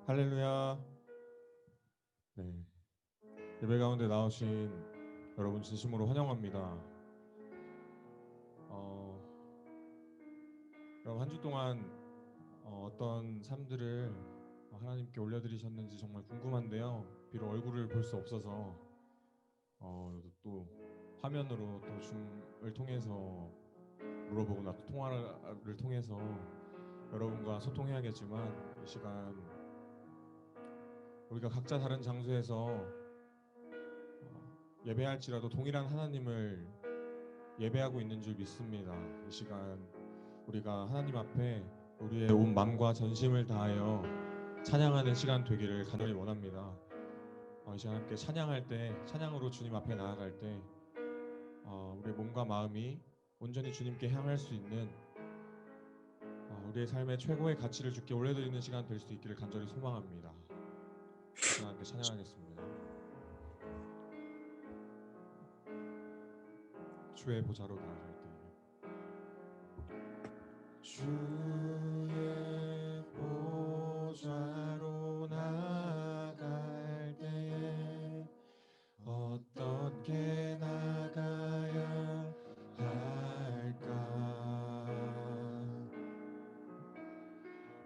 할렐루야. 네, 예배 가운데 나오신 여러분 진심으로 환영합니다. 여러분 한 주 동안 어떤 삶들을 하나님께 올려드리셨는지 정말 궁금한데요. 비록 얼굴을 볼 수 없어서 또 화면으로 또 줌을 통해서 물어보거나 또 통화를 통해서 여러분과 소통해야겠지만, 이 시간 우리가 각자 다른 장소에서 예배할지라도 동일한 하나님을 예배하고 있는 줄 믿습니다. 이 시간 우리가 하나님 앞에 우리의 온 마음과 전심을 다하여 찬양하는 시간 되기를 간절히 원합니다. 이 시간 함께 찬양할 때, 찬양으로 주님 앞에 나아갈 때 우리의 몸과 마음이 온전히 주님께 향할 수 있는, 우리의 삶의 최고의 가치를 주께 올려드리는 시간 될 수 있기를 간절히 소망합니다. 이 시간 함께 찬양하겠습니다. 주의 보좌로 나아갈 때, 주의 보좌로 나아갈 때에 어떻게 나가야 할까?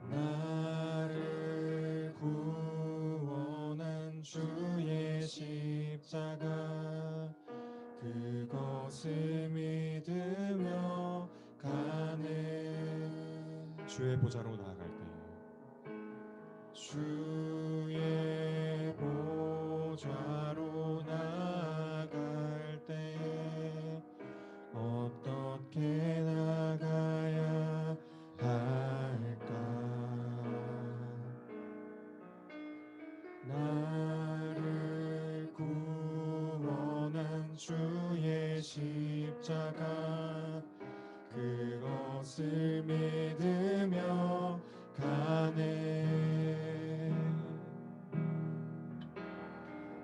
나를 구원한 주의 십자가, 그것을 믿으며 가네. 주의 보좌로 나아갈 때, 주의 보좌로 나아갈 때 어떻게 나가야 할까? 나를 구원한 주의 십자가, 그것을 믿으며 가네.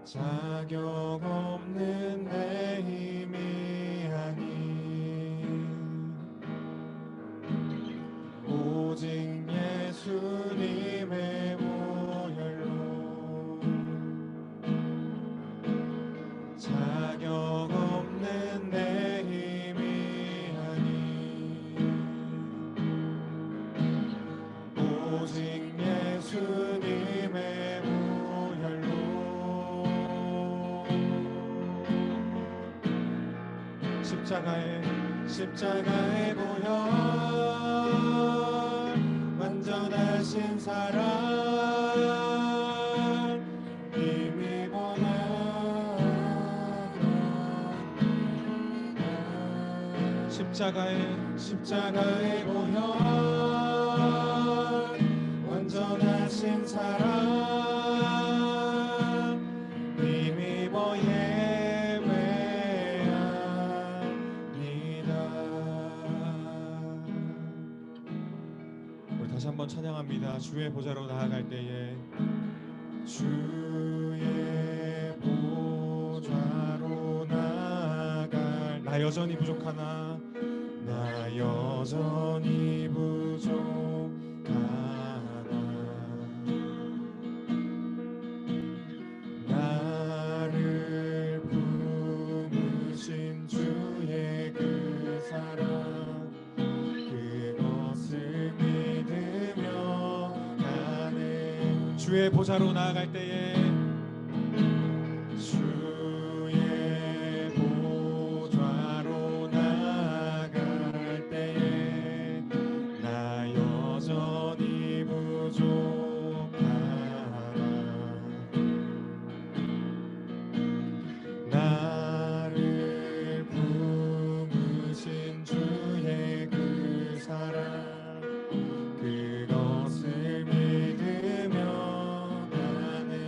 자격 없는 내 힘이 아닌 오직 예수님의 보혈로, 자격 없는 내 힘이 아닌 오직 예수님의 보혈로, 십자가의 보혈, 완전하신 사랑, 이미 보내. 십자가의 보혈, 완전하신 사랑, 이미 다시 한번 찬양합니다. 주의 보좌로 나아갈 때에, 주의 보좌로 나아갈, 나 여전히 부족하나, 나 여전히 부족하나, 나를 품으신 주의 그 사랑, 그것을 믿으며 가네. 주의 보좌로 나아갈 때에, 주의 보좌로 나아갈 때에 나 여전히 부족하나, 나를 품으신 주의 그 사랑, 그것을 믿으며 가네.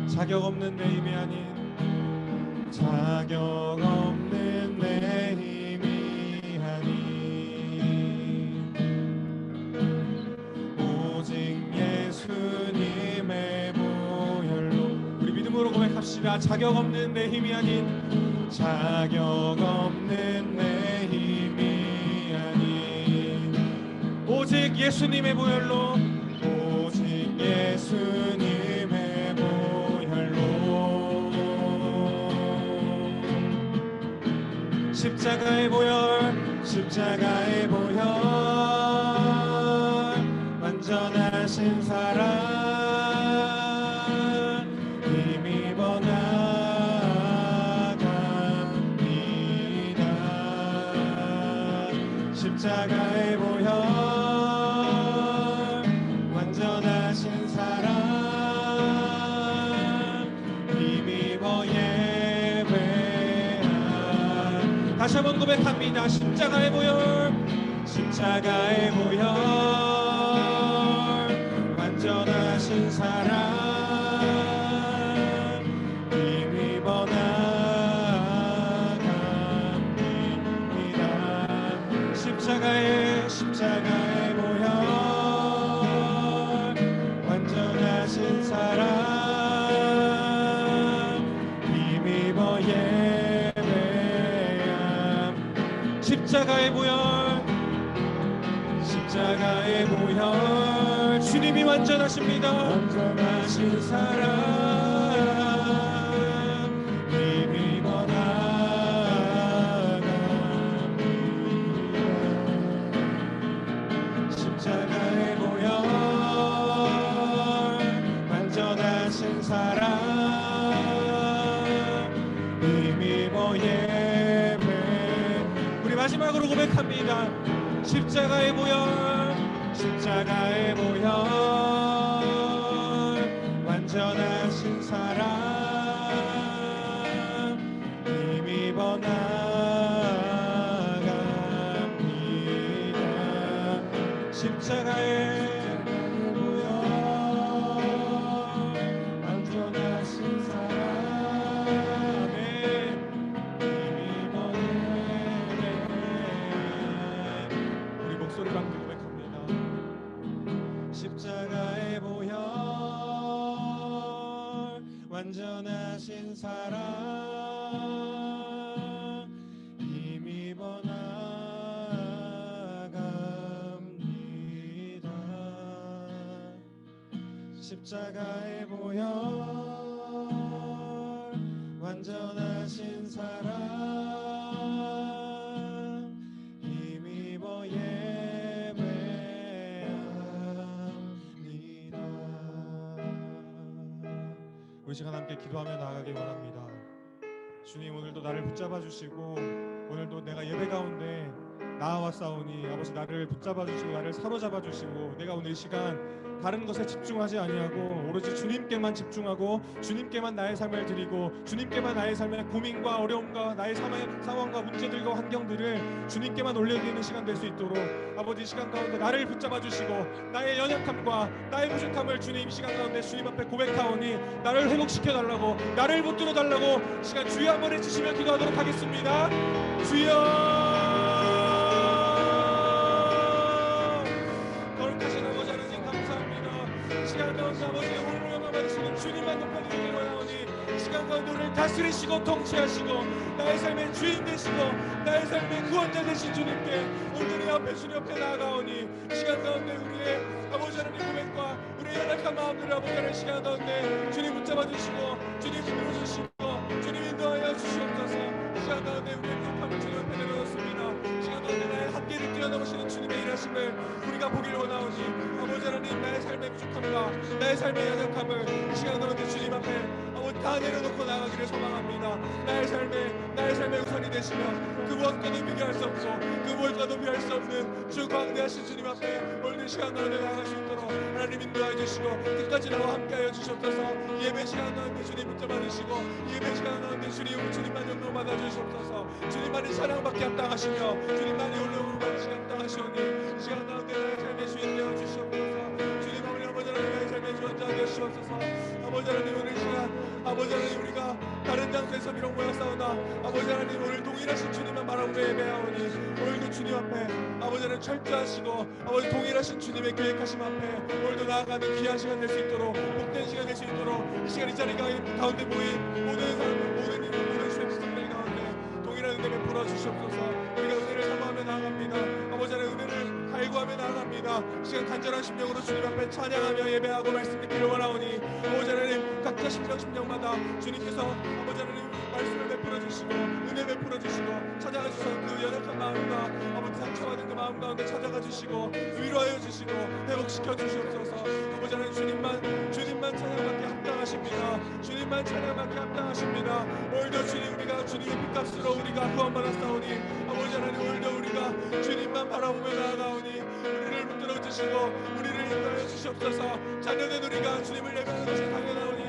자격 없는 내 힘이 아닌, 자격 없는 내 힘이 아닌 오직 예수님의 보혈로. 우리 믿음으로 고백합시다. 자격 없는 내 힘이 아닌, 자격 없는 내 힘이 아닌 오직 예수님의 보혈로, 오직 예수님의 보혈로 십자가의 보혈 십자가의 보혈 완전하신 사랑 힘입어 나갑니다. 십자가의 보혈 완전하신 사랑 힘입어 예배함. 다시 한번 고백합니다. 십자가의 보혈 십자가의 보혈 완전하신 사랑 힘입어 나갑니다. 십자가의 보혈 완전하신 사랑 힘입어 예배함. 십자가의 보혈 십자가의 보혈 주님이 완전하십니다. 완전하신 사랑 힘입어 나갑니다. 십자가의 보혈 완전하신 사랑 힘입어 예배. 우리 마지막으로 고백합니다. 십자가의 보혈 십자가의 보혈 완전하신 사랑 힘입어 나갑니다. 십자가의 보혈 완전하신 사랑 힘입어 우리 목소리 방금 고백합니다. 십자가의 보혈 완전하신 사랑 힘입어 나갑니다. 십자가의 보혈 완전하신 사랑 힘입어 예배합니다. 우리 시간 함께 기도하며 나아가기 원합니다. 주님, 오늘도 나를 붙잡아 주시고 오늘도 내가 예배 가운데 나아왔사오니 아버지 나를 붙잡아 주시고 나를 사로잡아 주시고 내가 오늘 이 시간 다른 것에 집중하지 아니하고 오로지 주님께만 집중하고 주님께만 나의 삶을 드리고 주님께만 나의 삶의 고민과 어려움과 나의 상황과 문제들과 환경들을 주님께만 올려드리는 시간 될 수 있도록 아버지 이 시간 가운데 나를 붙잡아 주시고 나의 연약함과 나의 부족함을 주님 이 시간 가운데 주님 앞에 고백하오니 나를 회복시켜 달라고 나를 붙들어 달라고 시간 주여 한번 해주시며 기도하도록 하겠습니다. 주여 아버지 오늘 영광받으시는 주님만 높아지기를 원하오니 시간 가운데 우리를 다스리시고 통치하시고 나의 삶의 주인 되시고 나의 삶의 구원자 되신 주님께 온전히 앞에 주님 앞에 나아가오니 시간 가운데 우리의 아버지 하나님 고백과 우리의 연약한 마음들을 아버지 하나님 시간 가운데 주님 붙잡아 주시고 주님 붙들어 주시고 주님 인도하여 주시옵소서. 시간 가운데 우리의 부족함을 주님 앞에 내려놓습니다. 시간 가운데 나의 한계를 뛰어넘으시는 주님의 일하심을 우리가 보기를 원하오니 아버지 하나님 나의 삶의 부족함과 나의 삶의 연약함을 이 시간 가운데 주님 앞에 다 내려놓고 나가기를 소망합니다. 나의 삶의 우선이 되시며 그 무엇과도 비교할 수 없고 그 무엇과도 비할 수 없는 주 광대하신 주님 앞에 오늘 시간 가운데 나아갈 수 있도록 하나님 인도하여 주시고 끝까지 나와 함께하여 주시옵소서. 예배 시간 가운데 주님 붙잡아 주시고 예배 시간 가운데 주님만 영광 받아 주시옵소서. 주님만이 사랑받게 합당하시며 주님만이 올라오는 것이 합당하시오니 시간 가운데 나의 삶의 주인 되어 주시옵소서. 주님 아버지 하나님 나의 삶의 주원자 되어 주시옵소서. 아버지 하나님 오늘 시간 아버지 하나님 우리가 다른 장소에서 비록 모였사오나 아버지 하나님 오늘 동일하신 주님만 바라보며 예배하오니 오늘도 주님 앞에 아버지 하나님 철저하시고 아버지 동일하신 주님의 계획하심 앞에 오늘도 나아가는 귀한 시간 될 수 있도록 복된 시간 될 수 있도록 이 시간 이 자리 가운데 모인 모든 사람 모든 주님의 백성들 가운데 동일한 은혜를 풀어 주시옵소서. 우리가 은혜를 사모하며 나아갑니다. 아버지 하나님 은혜를 갈구하며 나아갑니다. 시간 시간 간절한 심령으로 주님 앞에 찬양하며 예배하고 말씀 듣기를 원하오니 아버지 하나님 각자 심령마다 주님께서 아버지 하나님 말씀을 베풀어 주시고 은혜 베풀어 주시고 찾아가 주셔서 그 연약한 마음과 아버지 상처받은 그 마음 가운데 찾아가 주시고 위로하여 주시고 회복시켜 주시옵소서. 아버지 하나님 주님만 찬양받기 합당하십니다. 주님만 찬양받기 합당하십니다. 오늘도 주님 우리가 주님의 핏값으로 우리가 구원받았사오니 아버지 하나님 오늘도 우리가 주님만 바라보며 나아가오니 우리를 붙들어 주시고 우리를 인도하여 주시옵소서. 자녀된 우리가 주님을 예배하는 것이 당연하오니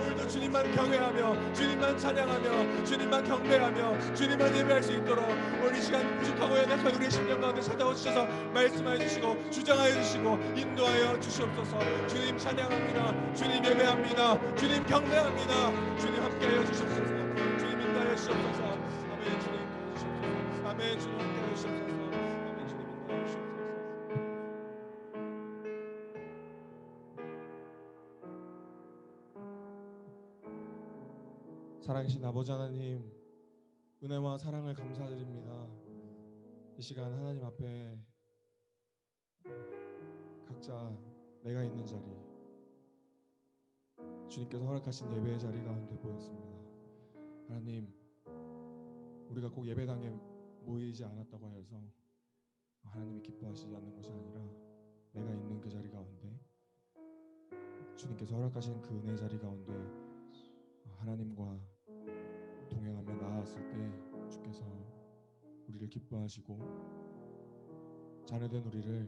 오늘도 주님만 경외하며 주님만 찬양하며 주님만 경배하며 주님만 예배할 수 있도록 오늘 이 시간 부족하고 연약한 우리의 심령 가운데 찾아와 주셔서 말씀하여 주시고 주장하여 주시고 인도하여 주시옵소서. 주님 찬양합니다. 주님 예배합니다. 주님 경배합니다. 주님 함께하여 주시옵소서. 주님 인도하여 주시옵소서. 아멘. 주님 인도하여 주시옵소서. 아멘. 주님 함께하여 주시옵소서. 아멘. 주님 인도하여 주시옵소서. 살아계신 아버지 하나님, 은혜와 사랑을 감사드립니다. 이 시간 하나님 앞에 각자 내가 있는 자리, 주님께서 허락하신 예배의 자리 가운데 보였습니다. 하나님, 우리가 꼭 예배당에 모이지 않았다고 하여서 하나님이 기뻐하시지 않는 것이 아니라 내가 있는 그 자리 가운데 주님께서 허락하신 그 은혜의 자리 가운데 하나님과 동행하며 나아갔을 때 주께서 우리를 기뻐하시고 자녀된 우리를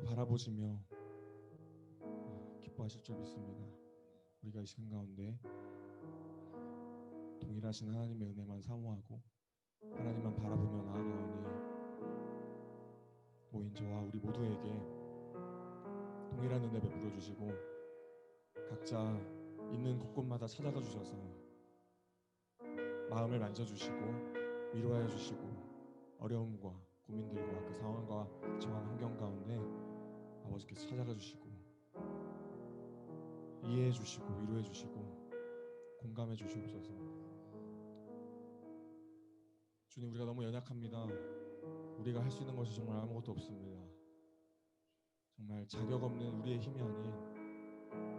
바라보시며 기뻐하실 줄 믿습니다. 우리가 이 시간 가운데 동일하신 하나님의 은혜만 사모하고 하나님만 바라보며 나아가오니 모인 저와 우리 모두에게 동일한 은혜 베풀어 주시고 각자 있는 곳곳마다 찾아가 주셔서 마음을 만져주시고 위로하여 주시고 어려움과 고민들과 그 상황과 정한 환경 가운데 아버지께서 찾아가 주시고 이해해 주시고 위로해 주시고 공감해 주시옵소서. 주님, 우리가 너무 연약합니다. 우리가 할 수 있는 것이 정말 아무것도 없습니다. 정말 자격 없는 우리의 힘이 아닌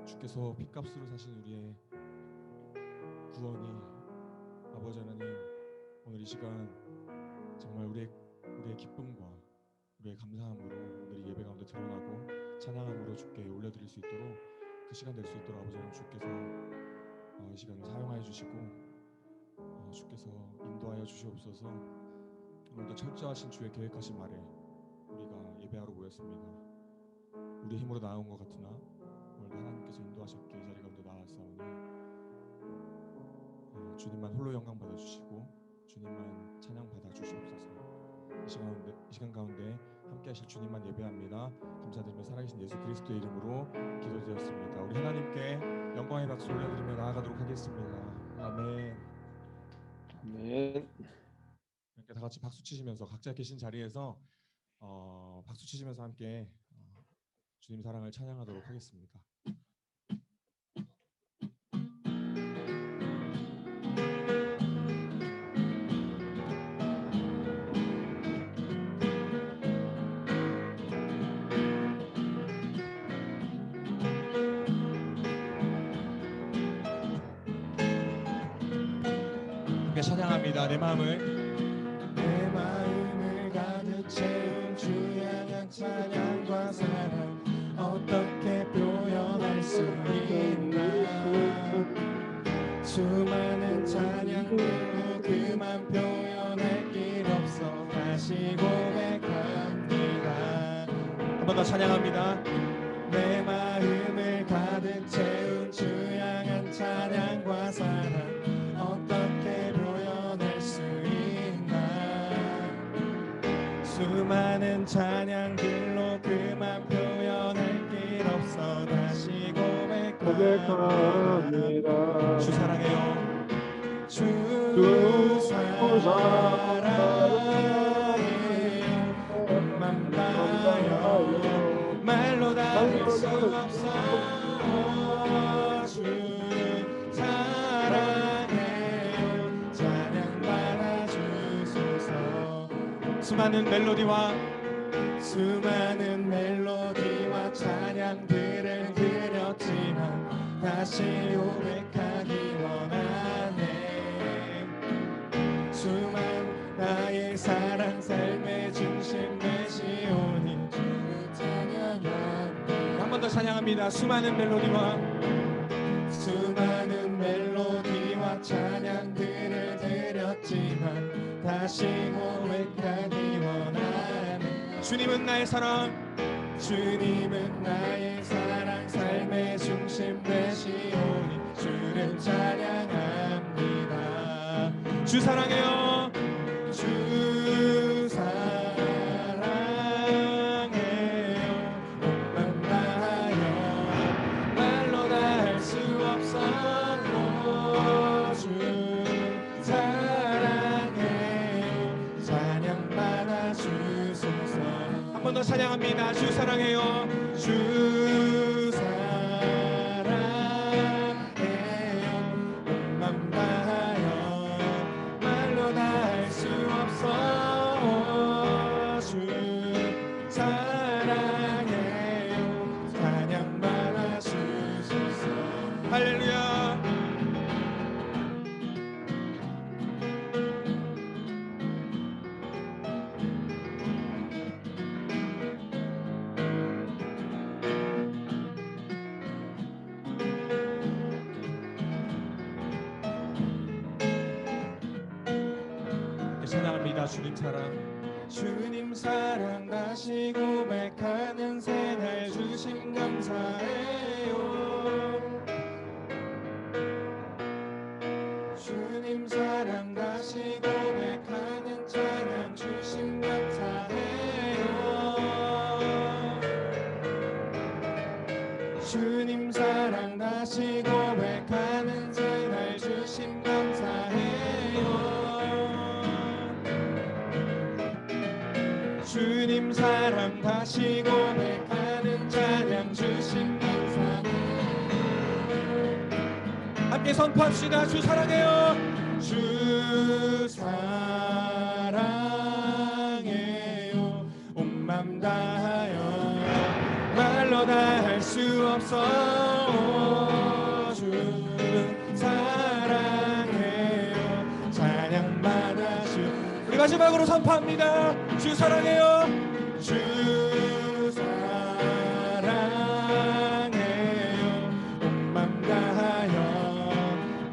주께서 핏값으로 사신 우리의 구원이 아버지 하나님 오늘 이 시간 정말 우리의 기쁨과 우리의 감사함으로 오늘 이 예배 가운데 드러나고 찬양함으로 주께 올려드릴 수 있도록 그 시간 될 수 있도록 아버지 하나님 주께서 이 시간을 사용하여 주시고 주께서 인도하여 주시옵소서. 오늘도 철저하신 주의 계획하신 말에 우리가 예배하러 모였습니다. 우리의 힘으로 나온 것 같으나 오늘도 하나님께서 인도하셨기에 이 자리 가운데 나왔사오니 주님만 홀로 영광 받아주시고 주님만 찬양 받아주시옵소서. 이 시간 가운데 함께 하실 주님만 예배합니다. 감사드리며 살아계신 예수 그리스도의 이름으로 기도드렸습니다. 우리 하나님께 영광의 박수 올려드리며 나아가도록 하겠습니다. 아멘. 아멘. 이렇게 다 같이 박수 치시면서 각자 계신 자리에서 박수 치시면서 함께 주님 사랑을 찬양하도록 하겠습니다. 함께 찬양합니다. 내 마음을 가득 채운 주 향한 찬양과 사랑 어떻게 표현할 수 있나. 수많은 찬양들로 그만 표현할 길 없어 다시 고백합니다. 한 번 더 찬양합니다. 내 마음을 가득 채운 주 향한 찬양과 사랑 어떻게 표현할 수 있나. 수많은 찬양들로 그만 표현할 길 없어 다시 고백합니다. 주 사랑해요. 주 사랑해 만나요 말로 담을 수 없어. 주 사랑해요 찬양 받아주소서. 수많은 멜로디와 수많은 멜로디와 찬양들을 드렸지만 다시 고백하기 원하네. 수많은 나의 사랑 삶의 중심 되시오니 주를 찬양합니다. 한 번 더 찬양합니다. 수많은 멜로디와 찬양들을 드렸지만 다시 고백하기 원하네. 주님은 나의 사랑, 주님은 나의 사랑 삶의 중심 되시오니 주를 찬양합니다. 주 사랑해요. 주 사랑해요. 몸만 다하여 말로 다 할 수 없어. 주 사랑해요. 찬양받아 주소서. 한 번 더 찬양합니다. 주 사랑해요. 주 사랑해요. 몸만 다하여 말로 다 할 수 없어. 주 사랑해요. 찬양받아 주소서. 할렐루야. 찬양합니다. 주님 사랑, 주님 사랑 다시 고백하는 새날 주심 감사해요. 주님 사랑 다시 고백하는 찬양 주심 감사해요. 주님 사랑 다시 고백하는 새날 주심 감사해요. 주님 사랑 다시 고백하는 찬양 주심 감사해요. 함께 선포합시다. 주 사랑해요. 주 사랑해요. 온 맘 다하여 말로 다 할 수 없어. 주 사랑해요. 찬양받아 주. 우리 마지막으로 선포합니다. 주 사랑해요. 주 사랑해요. 온 맘 다하여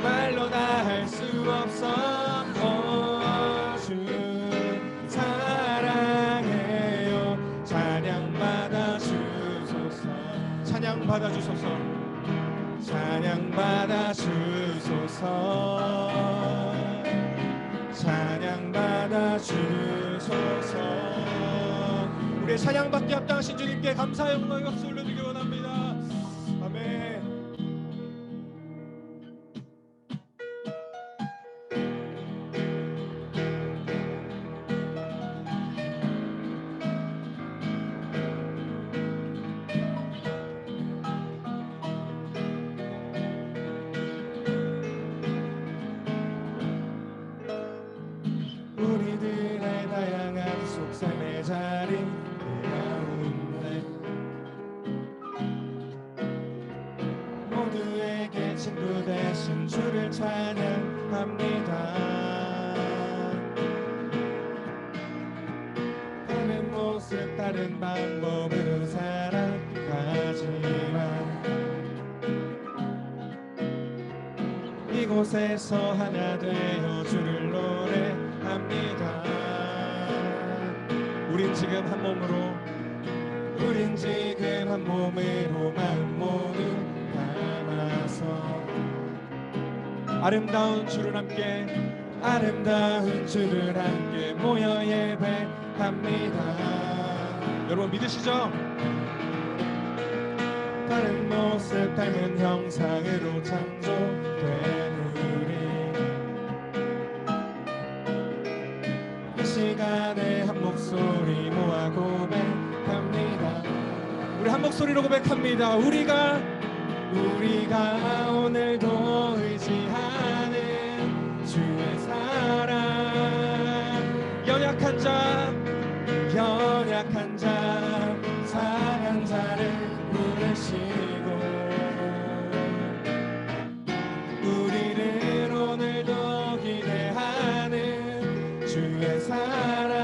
말로 다 할 수 없어. 주 사랑해요. 찬양받아 주소서. 찬양받아 주소서. 찬양받아 주소서. 찬양받아 주소서. 우리의 찬양받기 합당하신 주님께 감사 영광의 박수 올려드리기 원합니다. 아멘. 우리들의 다양한 속셈의 자리 가운데 모두에게 친구 되신 주를 찬양합니다. 다른 모습 다른 방법으로 살아가지만 이곳에서 하나 되어 주를 노래합니다. 우린 지금 한 몸으로, 우린 지금 한 몸으로 마음 모두 담아서 아름다운 주를 함께, 아름다운 주를 함께 모여 예배합니다. 여러분 믿으시죠? 다른 모습 닮은 형상으로 창조된 우리 이 시간에 한 목소리 모아 고백합니다. 우리 한 목소리로 고백합니다. 우리가 오늘도 의지하는 주의 사랑, 연약한 자 연약한 자 상한 자를 부르시고 우리를 오늘도 기대하는 주의 사랑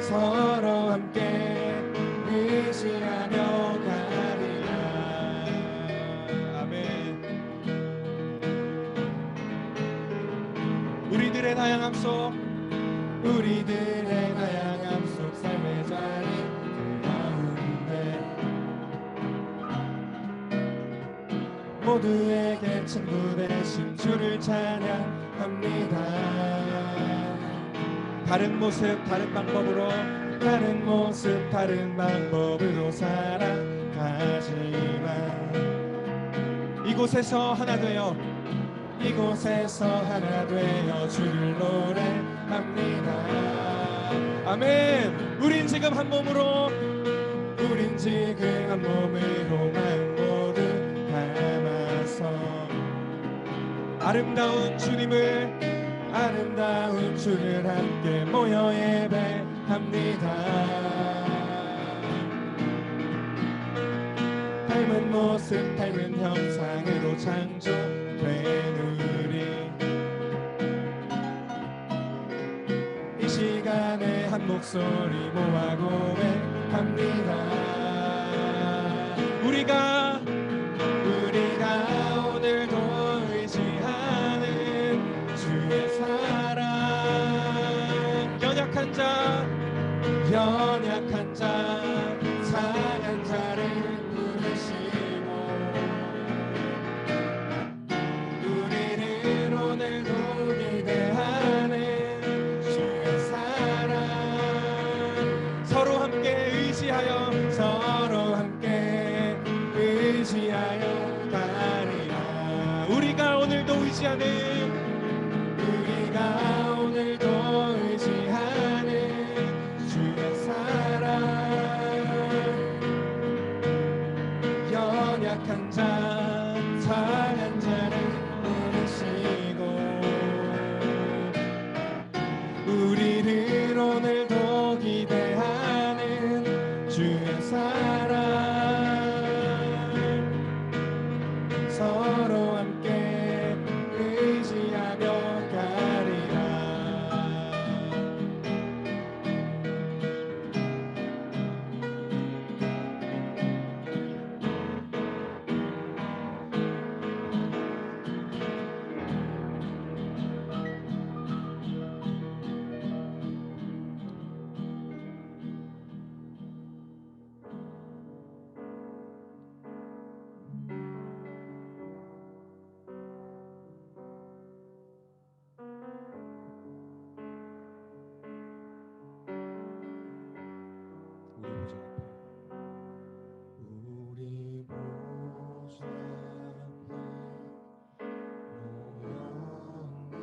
서로 함께 의지하며 가리라. 아멘. 우리들의 다양함 속 삶의 자리 가운데 모두에게 친구 되신 주를 찬양합니다. 다른 모습 다른 방법으로 살아가지만 이곳에서 하나 되어 주를 노래합니다. 아멘. 우린 지금 한 몸으로 마음 모두 담아서 아름다운 주를 함께 모여 예배합니다. 닮은 모습 닮은 형상으로 창조된 우리 이 시간에 한 목소리 모아 고백합니다. 우리가 오늘도 의지하는 주의 사랑 연약한 자 상한 자를 부르시고 우리를 오늘도 기대하는 주의 사랑 서로 함께 의지하여 가리라. 우리가 오늘도 의지하는 주의 사랑 연약한 자 상한 자를 부르시고 우리를 오늘도 기대하는 주의 사랑 서로 함께 의지하며 가리라. 우리 보좌 앞에 모였네.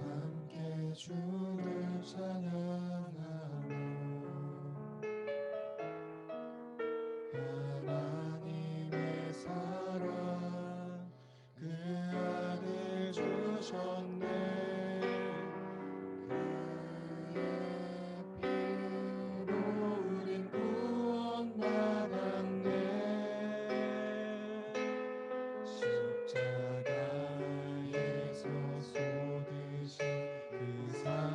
함께 주를 찬양하며 하나님의 사랑 그 아들 주셨네. 십자가에서 쏟으신 그 사랑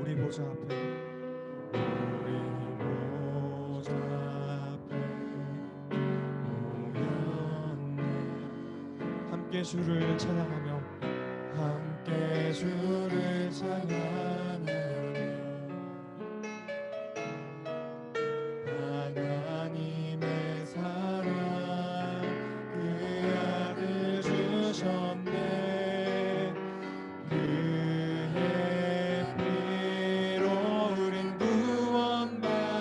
우리 보좌 앞에 우리 보좌 앞에 모였네. 함께 주를 찬양하며 함께 주를 찬양하며 하나님의 사랑 그 아들 주셨네. 그의 피로 우린 구원받았네.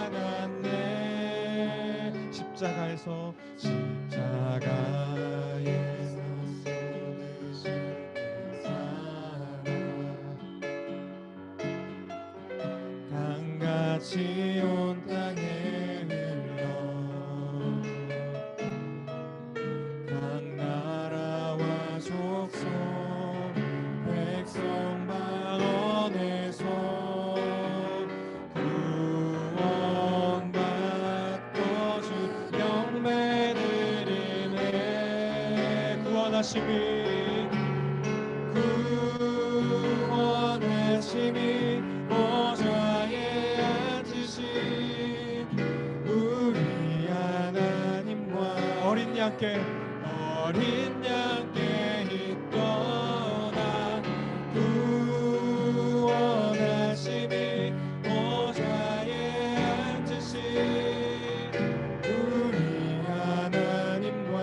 십자가에서 쏟으신 사랑 강같이 온 땅에 흘러 각 나라와 족속 백성 만원에서 구원받고 주 영매드리네. 구원하심이 보좌에 앉으신 우리 하나님과 어린 양께 있도다. 구원하심이 보좌에 앉으신 우리 하나님과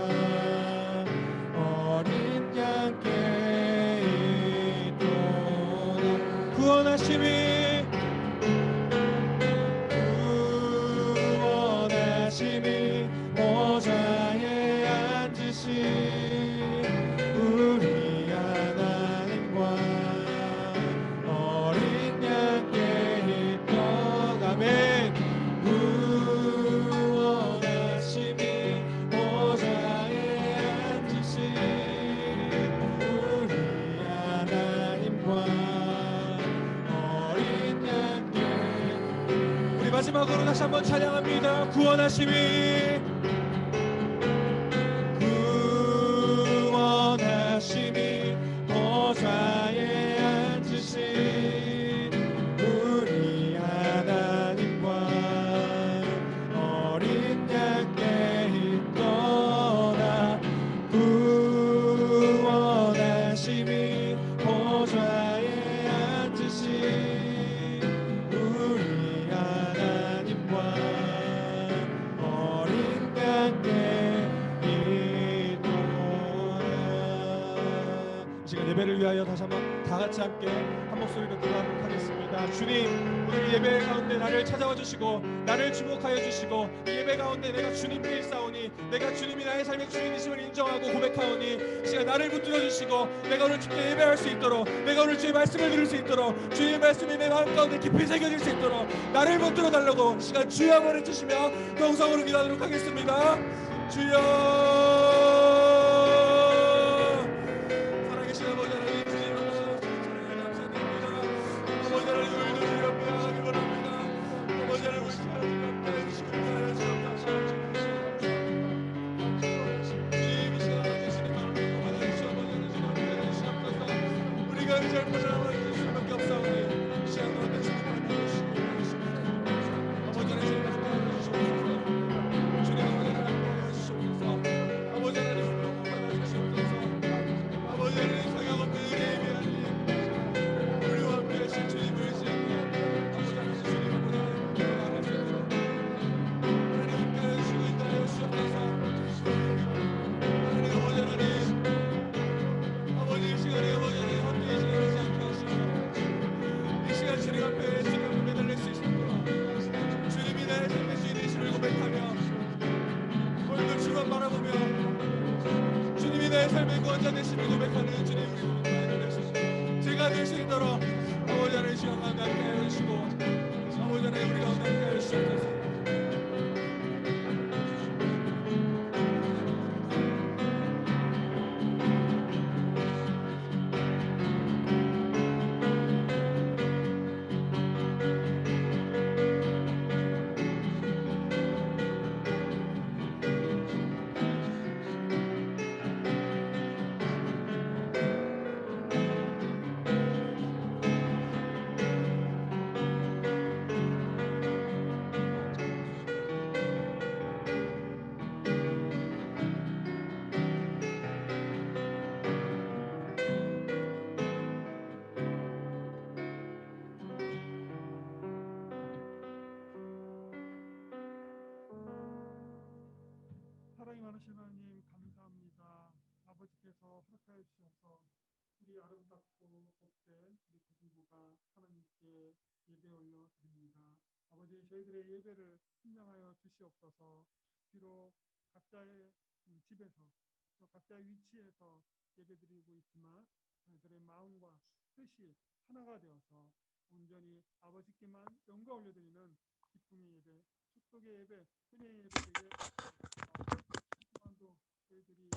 어린 양께 있도다. 구원하심이 보좌에 앉으신 우리 하나님과 어린 양께 있도다. 아멘. 구원하심이 보좌에 앉으신 우리 하나님과 어린 양께. 우리 마지막으로 다시 한번 찬양합니다. 구원하심이 보좌에 앉으신 우리 하나님과 어린 양께 있도다. 구원하심이 보좌에 앉으신 우리 하나님과 어린 양께 예배를 위하여 다시 한번 다 같이 함께 한 목소리로 기도하도록 하겠습니다. 주님, 오늘 예배 가운데 나를 찾아와 주시고 나를 주목하여 주시고 이 예배 가운데 내가 주님께 있사오니 내가 주님이 나의 삶의 주인이심을 인정하고 고백하오니 시간 나를 붙들어 주시고 내가 오늘 주께 예배할 수 있도록 내가 오늘 주의 말씀을 들을 수 있도록 주의 말씀이 내 마음 가운데 깊이 새겨질 수 있도록 나를 붙들어 달라고 시간 주여 한번 해주시며 동성으로 기도하도록 하겠습니다. 주여 아버지 아버지께서 허락하여 주셔서 우리 아름답고 복된 우리 부부가 하나님께 예배 올려 드립니다. 아버지, 저희들의 예배를 신령하여 주시옵소서. 비록 각자의 집에서 또 각자의 위치에서 예배드리고 있지만 저희들의 마음과 뜻이 하나가 되어서 온전히 아버지께만 영광 올려드리는 기쁨의 예배, 축복의 예배, 은혜의 예배 되게 하옵소서. 저희들이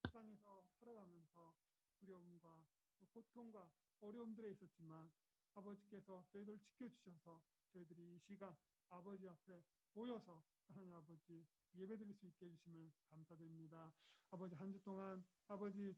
세상에서 살아가면서 두려움과 또 고통과 어려움들에 있었지만 아버지께서 저희들을 지켜주셔서 저희들이 이 시간 아버지 앞에 모여서 하나님 아버지 예배드릴 수 있게 해주심을 감사드립니다. 아버지, 한 주 동안 아버지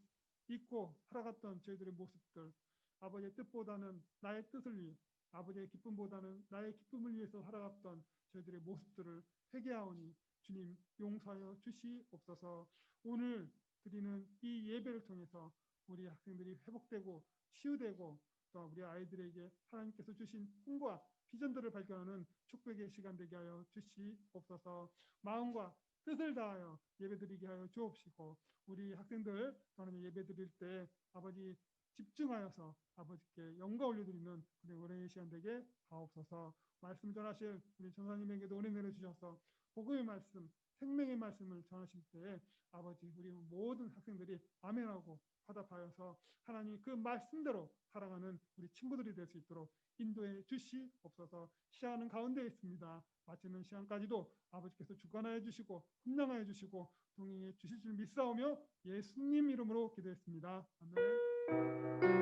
잊고 살아갔던 저희들의 모습들, 아버지의 뜻보다는 나의 뜻을 위해, 아버지의 기쁨보다는 나의 기쁨을 위해서 살아갔던 저희들의 모습들을 회개하오니 주님 용서하여 주시옵소서. 오늘 드리는 이 예배를 통해서 우리 학생들이 회복되고 치유되고 또 우리 아이들에게 하나님께서 주신 꿈과 비전들을 발견하는 축복의 시간 되게 하여 주시옵소서. 마음과 뜻을 다하여 예배드리게 하여 주옵시고 우리 학생들 하나님 예배드릴 때 아버지 집중하여서 아버지께 영광 올려드리는 그런 은혜의 시간 되게 하옵소서. 말씀 전하실 우리 전사님에게도 은혜 내려주셔서 복음의 말씀, 생명의 말씀을 전하실 때 아버지 우리 모든 학생들이 아멘하고 화답하여서 하나님 그 말씀대로 살아가는 우리 친구들이 될 수 있도록 인도해 주시옵소서. 시간은 가운데 있습니다. 마치는 시간까지도 아버지께서 주관하여 주시고 훈장하여 주시고 동행해 주실 줄 믿사오며 예수님 이름으로 기도했습니다. 아멘.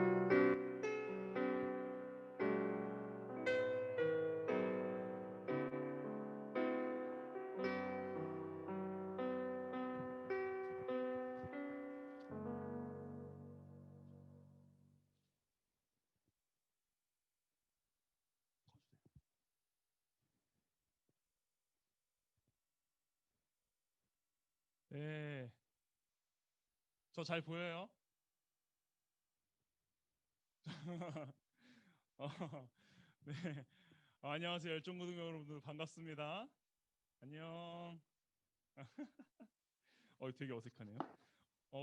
네, 저 잘 보여요? 어, 네, 안녕하세요. 열정고등교 여러분들 반갑습니다. 안녕. 되게 어색하네요.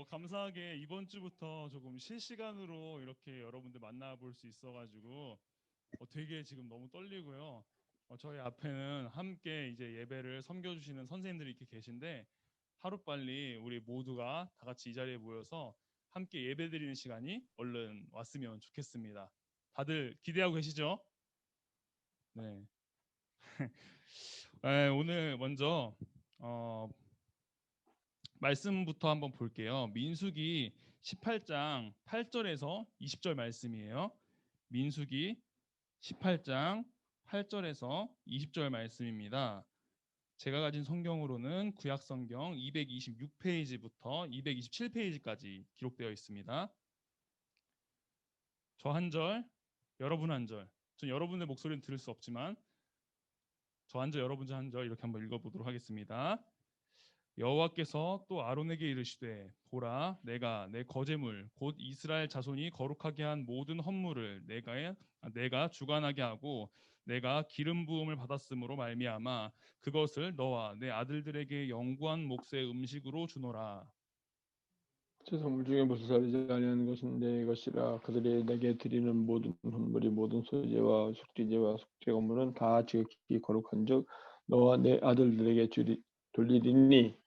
감사하게 이번 주부터 조금 실시간으로 이렇게 여러분들 만나볼 수 있어가지고 되게 지금 너무 떨리고요. 저희 앞에는 함께 이제 예배를 섬겨주시는 선생님들이 이렇게 계신데 하루빨리 우리 모두가 다 같이 이 자리에 모여서 함께 예배드리는 시간이 얼른 왔으면 좋겠습니다. 다들 기대하고 계시죠? 네. 네, 오늘 먼저 말씀부터 한번 볼게요. 민수기 18장 8절에서 20절 말씀이에요. 민수기 18장 8절에서 20절 말씀입니다. 제가 가진 성경으로는 구약성경 226페이지부터 227페이지까지 기록되어 있습니다. 저 한 절, 여러분 한 절. 전 여러분의 목소리는 들을 수 없지만 저 한 절, 여러분 한 절 이렇게 한번 읽어보도록 하겠습니다. 여호와께서 또 아론에게 이르시되 보라, 내가 내 거제물 곧 이스라엘 자손이 거룩하게 한 모든 헌물을 내가 주관하게 하고 내가 기름 부음을 받았으므로 말미암아 그것을 너와 내 아들들에게 영구한 몫의 음식으로 주노라. 제 성물 중에 무슨 살리지 아니하는 것은 내 것이라. 그들이 내게 드리는 모든 헌물이 모든 소제와 속죄제와 속죄 건물은 다 지극히 거룩한즉 너와 내 아들들에게 돌리리니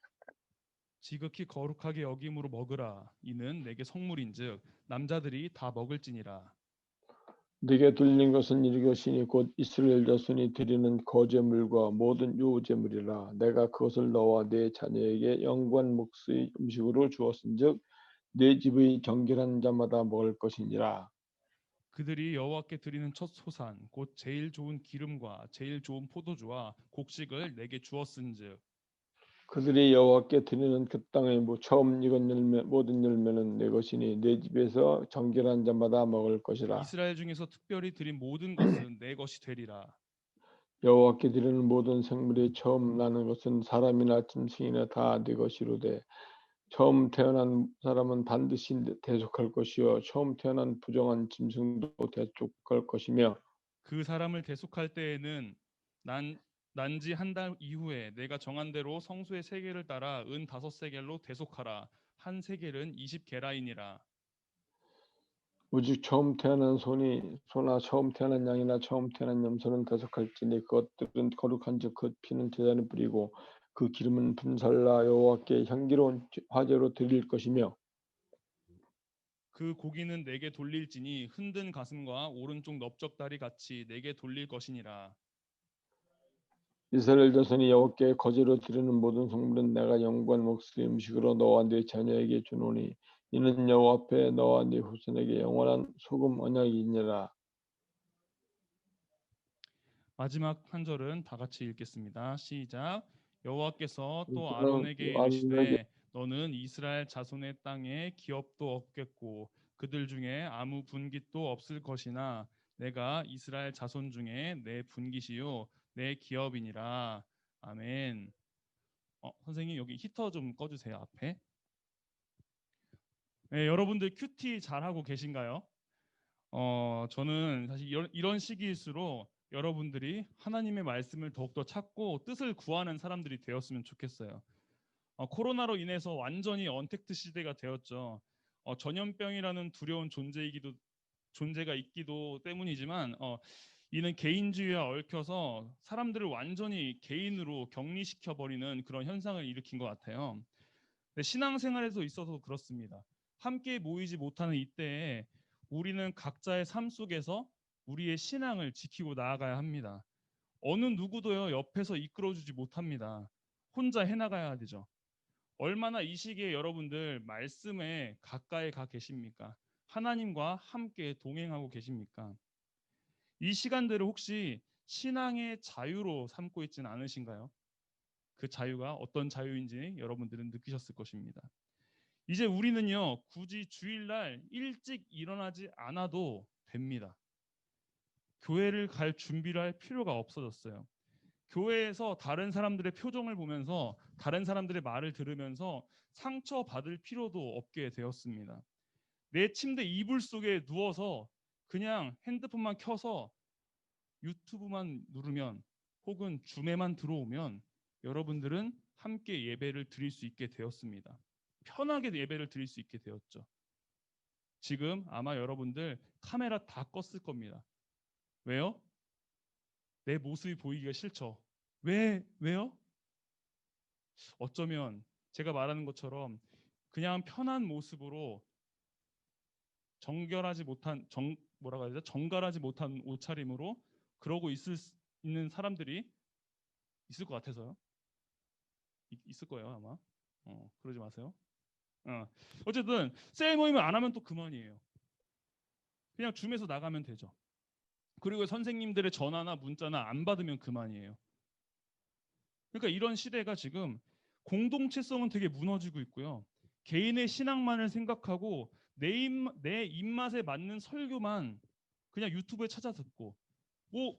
지극히 거룩하게 여김으로 먹으라. 이는 내게 성물인즉 남자들이 다 먹을지니라. 네게 돌린 것은 이것이니 곧 이스라엘 자손이 드리는 거제물과 모든 유제물이라. 내가 그것을 너와 내 자녀에게 영구한 몫의 음식으로 주었은즉 내 집의 정결한 자마다 먹을 것이니라. 그들이 여호와께 드리는 첫 소산 곧 제일 좋은 기름과 제일 좋은 포도주와 곡식을 내게 주었은즉 그들이 여호와께 드리는 그 땅의 처음 익은 열매 모든 열매는 내 것이니 내 집에서 정결한 자마다 먹을 것이라. 이스라엘 중에서 특별히 드린 모든 것은 내 것이 되리라. 여호와께 드리는 모든 생물이 처음 나는 것은 사람이나 짐승이나 다 내 것이로되 처음 태어난 사람은 반드시 대속할 것이요 처음 태어난 부정한 짐승도 대속할 것이며 그 사람을 대속할 때에는 난지 한 달 이후에 내가 정한 대로 성소의 세겔을 따라 은 5세겔로 대속하라. 한 세겔은 20게라이니라. 오직 처음 태어난 소나 처음 태어난 양이나 처음 태어난 염소는 대속할지니 그것들은 거룩한즉 그 피는 제단에 뿌리고 그 기름은 분살라 여호와께 향기로운 화제로 드릴 것이며 그 고기는 내게 돌릴지니 흔든 가슴과 오른쪽 넓적다리 같이 내게 돌릴 것이니라. 이스라엘 자손이 여호와께 거제로 드리는 모든 성물은 내가 영광 목소리 음식으로 너와 네 자녀에게 주노니 이는 여호와 앞에 너와 네 후손에게 영원한 소금 언약이니라. 마지막 한 절은 다 같이 읽겠습니다. 시작. 여호와께서 또 또는 아론에게 아론에게 이르시되 너는 이스라엘 자손의 땅에 기업도 없겠고 그들 중에 아무 분깃도 없을 것이나 내가 이스라엘 자손 중에 내 분깃이요 내 기업이니라. 아멘. 선생님 여기 히터 좀 꺼주세요 앞에. 네, 여러분들 큐티 잘 하고 계신가요? 저는 사실 이런 시기일수록 여러분들이 하나님의 말씀을 더욱더 찾고 뜻을 구하는 사람들이 되었으면 좋겠어요. 코로나로 인해서 완전히 언택트 시대가 되었죠. 전염병이라는 두려운 존재가 있기도 때문이지만 이는 개인주의와 얽혀서 사람들을 완전히 개인으로 격리시켜 버리는 그런 현상을 일으킨 것 같아요. 근데 신앙생활에서 있어서 그렇습니다. 함께 모이지 못하는 이때에 우리는 각자의 삶 속에서 우리의 신앙을 지키고 나아가야 합니다. 어느 누구도요 옆에서 이끌어주지 못합니다. 혼자 해나가야 되죠. 얼마나 이 시기에 여러분들 말씀에 가까이 가 계십니까? 하나님과 함께 동행하고 계십니까? 이 시간들을 혹시 신앙의 자유로 삼고 있지는 않으신가요? 그 자유가 어떤 자유인지 여러분들은 느끼셨을 것입니다. 이제 우리는요 굳이 주일날 일찍 일어나지 않아도 됩니다. 교회를 갈 준비를 할 필요가 없어졌어요. 교회에서 다른 사람들의 표정을 보면서 다른 사람들의 말을 들으면서 상처받을 필요도 없게 되었습니다. 내 침대 이불 속에 누워서 그냥 핸드폰만 켜서 유튜브만 누르면 혹은 줌에만 들어오면 여러분들은 함께 예배를 드릴 수 있게 되었습니다. 편하게 예배를 드릴 수 있게 되었죠. 지금 아마 여러분들 카메라 다 껐을 겁니다. 왜요? 내 모습이 보이기가 싫죠. 왜요? 어쩌면 제가 말하는 것처럼 그냥 편한 모습으로 정결하지 못한 뭐라고 해야 되죠? 정갈하지 못한 옷차림으로 그러고 있는 사람들이 있을 것 같아서요. 있을 거예요 아마. 그러지 마세요. 어쨌든 셀 모임을 안 하면 또 그만이에요. 그냥 줌에서 나가면 되죠. 그리고 선생님들의 전화나 문자나 안 받으면 그만이에요. 그러니까 이런 시대가 지금 공동체성은 되게 무너지고 있고요. 개인의 신앙만을 생각하고 내 입맛에 맞는 설교만 그냥 유튜브에 찾아 듣고 뭐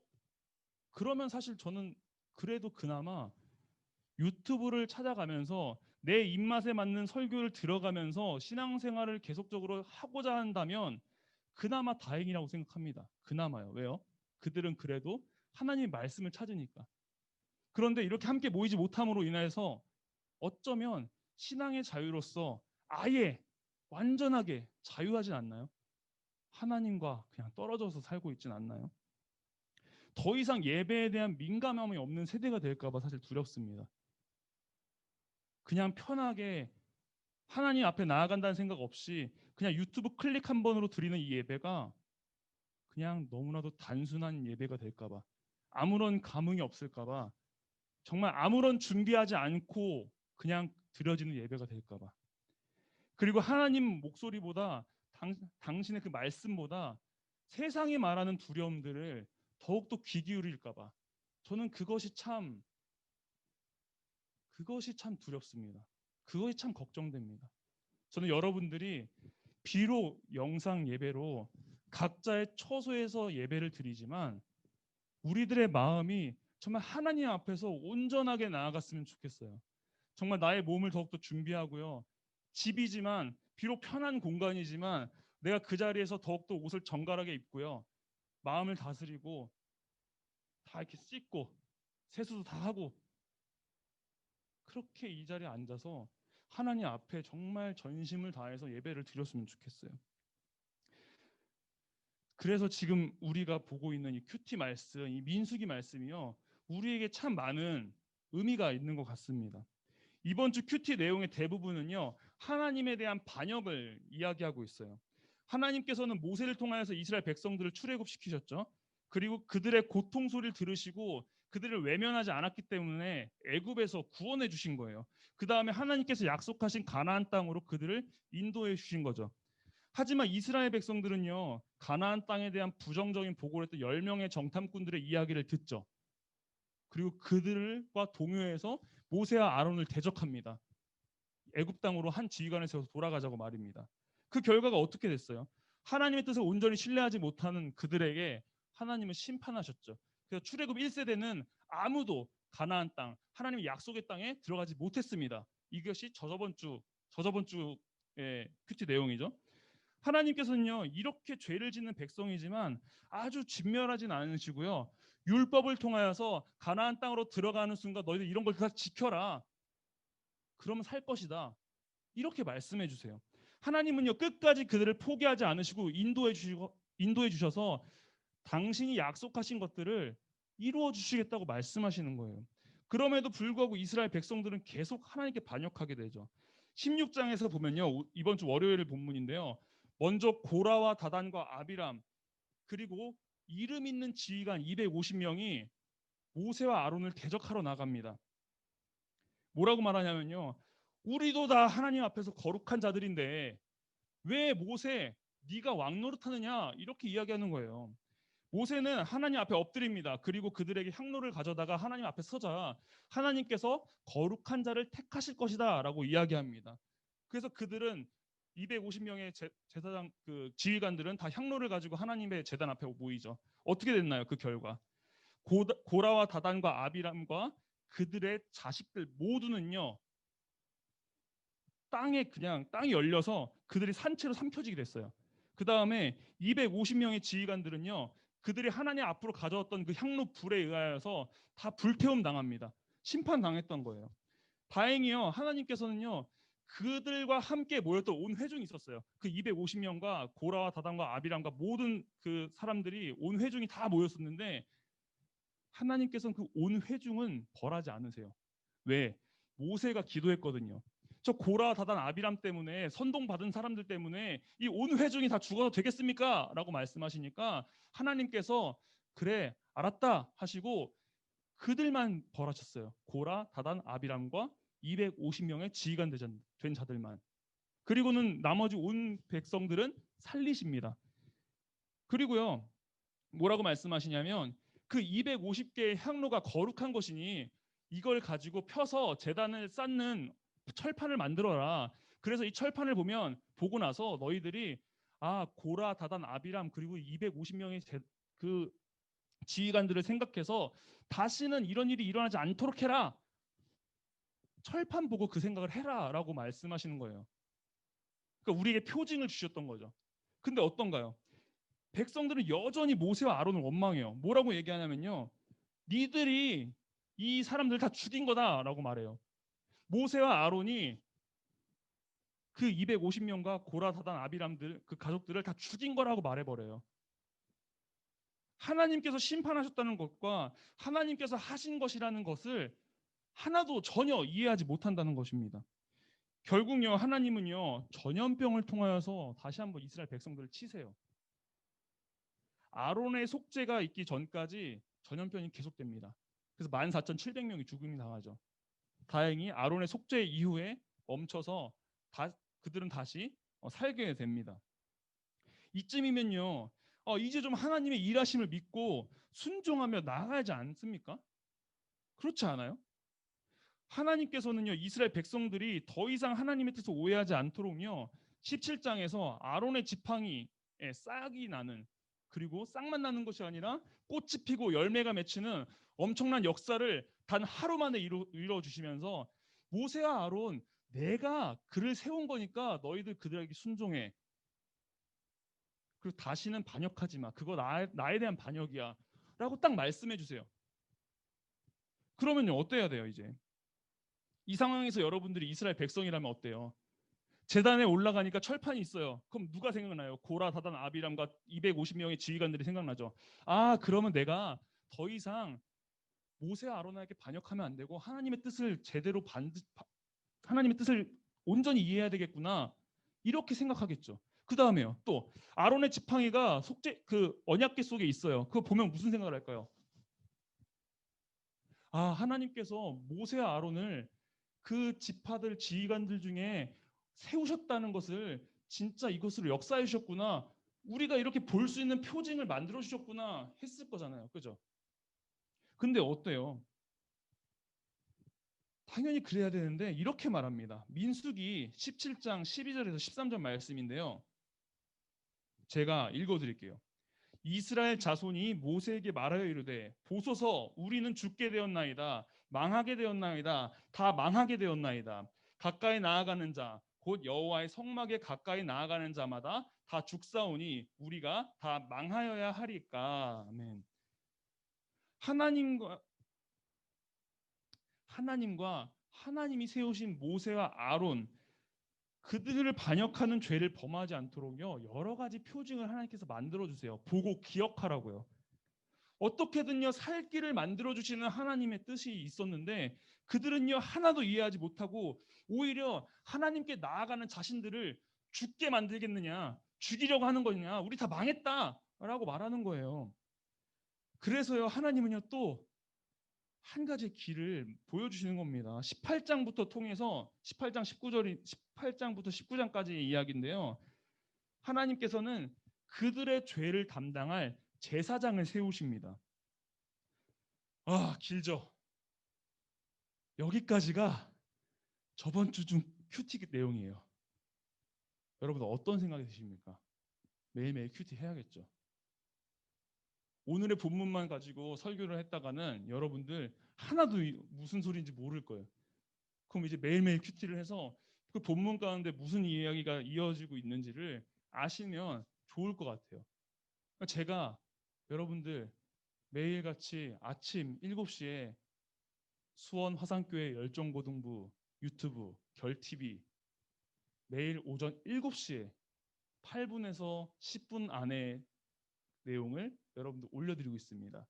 그러면 사실 저는 그래도 그나마 유튜브를 찾아가면서 내 입맛에 맞는 설교를 들어가면서 신앙생활을 계속적으로 하고자 한다면 그나마 다행이라고 생각합니다. 그나마요. 왜요? 그들은 그래도 하나님의 말씀을 찾으니까. 그런데 이렇게 함께 모이지 못함으로 인해서 어쩌면 신앙의 자유로서 아예 완전하게 자유하진 않나요? 하나님과 그냥 떨어져서 살고 있진 않나요? 더 이상 예배에 대한 민감함이 없는 세대가 될까 봐 사실 두렵습니다. 그냥 편하게 하나님 앞에 나아간다는 생각 없이 그냥 유튜브 클릭 한 번으로 드리는 이 예배가 그냥 너무나도 단순한 예배가 될까 봐 아무런 감흥이 없을까 봐 정말 아무런 준비하지 않고 그냥 드려지는 예배가 될까 봐 그리고 하나님 목소리보다 당신의 그 말씀보다 세상이 말하는 두려움들을 더욱더 귀 기울일까 봐 저는 그것이 참 두렵습니다. 그것이 참 걱정됩니다. 저는 여러분들이 비록 영상 예배로 각자의 처소에서 예배를 드리지만 우리들의 마음이 정말 하나님 앞에서 온전하게 나아갔으면 좋겠어요. 정말 나의 몸을 더욱더 준비하고요. 집이지만 비록 편한 공간이지만 내가 그 자리에서 더욱더 옷을 정갈하게 입고요. 마음을 다스리고 다 이렇게 씻고 세수도 다 하고 그렇게 이 자리에 앉아서 하나님 앞에 정말 전심을 다해서 예배를 드렸으면 좋겠어요. 그래서 지금 우리가 보고 있는 이 큐티 말씀, 이 민수기 말씀이요, 우리에게 참 많은 의미가 있는 것 같습니다. 이번 주 큐티 내용의 대부분은요, 하나님에 대한 반역을 이야기하고 있어요. 하나님께서는 모세를 통하여서 이스라엘 백성들을 출애굽시키셨죠. 그리고 그들의 고통 소리를 들으시고 그들을 외면하지 않았기 때문에 애굽에서 구원해 주신 거예요. 그 다음에 하나님께서 약속하신 가나안 땅으로 그들을 인도해 주신 거죠. 하지만 이스라엘 백성들은요, 가나안 땅에 대한 부정적인 보고를 했던 10명의 정탐꾼들의 이야기를 듣죠. 그리고 그들과 동요해서 모세와 아론을 대적합니다. 애굽 땅으로 한 지휘관을 세워서 돌아가자고 말입니다. 그 결과가 어떻게 됐어요? 하나님의 뜻을 온전히 신뢰하지 못하는 그들에게 하나님은 심판하셨죠. 그래서 출애굽 1세대는 아무도 가나안 땅, 하나님의 약속의 땅에 들어가지 못했습니다. 이것이 저저번 주의 큐티 내용이죠. 하나님께서는요, 이렇게 죄를 짓는 백성이지만 아주 진멸하진 않으시고요, 율법을 통하여서 가나안 땅으로 들어가는 순간 너희들 이런 걸 다 지켜라, 그러면 살 것이다, 이렇게 말씀해 주세요. 하나님은요, 끝까지 그들을 포기하지 않으시고 인도해 주셔서 당신이 약속하신 것들을 이루어 주시겠다고 말씀하시는 거예요. 그럼에도 불구하고 이스라엘 백성들은 계속 하나님께 반역하게 되죠. 16장에서 보면요, 이번 주 월요일 본문인데요, 먼저 고라와 다단과 아비람, 그리고 이름 있는 지휘관 250명이 모세와 아론을 대적하러 나갑니다. 뭐라고 말하냐면요, 우리도 다 하나님 앞에서 거룩한 자들인데 왜 모세 네가 왕노릇하느냐, 이렇게 이야기하는 거예요. 모세는 하나님 앞에 엎드립니다. 그리고 그들에게 향로를 가져다가 하나님 앞에 서자 하나님께서 거룩한 자를 택하실 것이다 라고 이야기합니다. 그래서 그들은 250명의 제사장 지휘관들은 다 향로를 가지고 하나님의 제단 앞에 모이죠. 어떻게 됐나요? 그 결과 고라와 다단과 아비람과 그들의 자식들 모두는요, 땅이 열려서 그들이 산채로 삼켜지게 됐어요. 그 다음에 250명의 지휘관들은요, 그들이 하나님 앞으로 가져왔던 그 향로 불에 의하여서 다 불태움 당합니다. 심판당했던 거예요. 다행히요, 하나님께서는요, 그들과 함께 모였던 온 회중이 있었어요. 그 250명과 고라와 다단과 아비람과 모든 그 사람들이 온 회중이 다 모였었는데 하나님께서는 그 온 회중은 벌하지 않으세요. 왜? 모세가 기도했거든요. 저 고라 다단 아비람 때문에 선동받은 사람들 때문에 이 온 회중이 다 죽어도 되겠습니까? 라고 말씀하시니까 하나님께서 그래 알았다 하시고 그들만 벌하셨어요. 고라 다단 아비람과 250명의 지휘관 된 자들만. 그리고는 나머지 온 백성들은 살리십니다. 그리고요, 뭐라고 말씀하시냐면 그 250개의 향로가 거룩한 것이니 이걸 가지고 펴서 제단을 쌓는 철판을 만들어라. 그래서 이 철판을 보고 나서 너희들이 고라 다단 아비람 그리고 250명의 그 지휘관들을 생각해서 다시는 이런 일이 일어나지 않도록 해라. 철판 보고 그 생각을 해라 라고 말씀하시는 거예요. 그러니까 우리에게 표징을 주셨던 거죠. 근데 어떤가요? 백성들은 여전히 모세와 아론을 원망해요. 뭐라고 얘기하냐면요, 니들이 이 사람들 다 죽인 거다라고 말해요. 모세와 아론이 그 250명과 고라 다단 아비람들 그 가족들을 다 죽인 거라고 말해버려요. 하나님께서 심판하셨다는 것과 하나님께서 하신 것이라는 것을 하나도 전혀 이해하지 못한다는 것입니다. 결국요, 하나님은요, 전염병을 통하여서 다시 한번 이스라엘 백성들을 치세요. 아론의 속죄가 있기 전까지 전염병이 계속됩니다. 그래서 14,700명이 죽음이 당하죠. 다행히 아론의 속죄 이후에 멈춰서 그들은 다시 살게 됩니다. 이쯤이면요, 이제 좀 하나님의 일하심을 믿고 순종하며 나아가지 않습니까? 그렇지 않아요? 하나님께서는요, 이스라엘 백성들이 더 이상 하나님의 뜻을 오해하지 않도록요, 17장에서 아론의 지팡이에 싹이 나는, 그리고 싹만 나는 것이 아니라 꽃이 피고 열매가 맺히는 엄청난 역사를 단 하루 만에 이루어 주시면서 모세와 아론, 내가 그를 세운 거니까 너희들 그들에게 순종해. 그리고 다시는 반역하지 마. 그거 나에 대한 반역이야. 라고 딱 말씀해 주세요. 그러면요, 어때야 돼요, 이제? 이 상황에서 여러분들이 이스라엘 백성이라면 어때요? 제단에 올라가니까 철판이 있어요. 그럼 누가 생각나요? 고라, 다단, 아비람과 250명의 지휘관들이 생각나죠. 아, 그러면 내가 더 이상 모세와 아론에게 반역하면 안 되고 하나님의 뜻을 하나님의 뜻을 온전히 이해해야 되겠구나. 이렇게 생각하겠죠. 그 다음에요. 또 아론의 지팡이가 그 언약궤 속에 있어요. 그거 보면 무슨 생각을 할까요? 아, 하나님께서 모세와 아론을 그 지파들 지휘관들 중에 세우셨다는 것을 진짜 이것으로 역사해 주셨구나. 우리가 이렇게 볼 수 있는 표징을 만들어 주셨구나 했을 거잖아요. 그죠? 근데 어때요? 당연히 그래야 되는데 이렇게 말합니다. 민수기 17장 12절에서 13절 말씀인데요. 제가 읽어 드릴게요. 이스라엘 자손이 모세에게 말하여 이르되 보소서 우리는 죽게 되었나이다. 망하게 되었나이다. 다 망하게 되었나이다. 가까이 나아가는 자 곧 여호와의 성막에 가까이 나아가는 자마다 다 죽사오니 우리가 다 망하여야 하리까. 아멘. 하나님과 하나님이 세우신 모세와 아론 그들을 반역하는 죄를 범하지 않도록요 여러 가지 표징을 하나님께서 만들어 주세요. 보고 기억하라고요. 어떻게든요 살 길을 만들어 주시는 하나님의 뜻이 있었는데 그들은요 하나도 이해하지 못하고 오히려 하나님께 나아가는 자신들을 죽게 만들겠느냐, 죽이려고 하는 거냐, 우리 다 망했다라고 말하는 거예요. 그래서요 하나님은요 또 한 가지 길을 보여주시는 겁니다. 18장부터 통해서 18장부터 19장까지의 이야기인데요. 하나님께서는 그들의 죄를 담당할 제사장을 세우십니다. 아, 길죠. 여기까지가 저번 주 중 큐티 내용이에요. 여러분 어떤 생각이 드십니까? 매일매일 큐티 해야겠죠. 오늘의 본문만 가지고 설교를 했다가는 여러분들 하나도 무슨 소리인지 모를 거예요. 그럼 이제 매일매일 큐티를 해서 그 본문 가운데 무슨 이야기가 이어지고 있는지를 아시면 좋을 것 같아요. 제가 여러분들 매일같이 아침 7시에 수원 화산교회 열정고등부 유튜브 결TV 매일 오전 7시에 8분에서 10분 안에 내용을 여러분들 올려드리고 있습니다.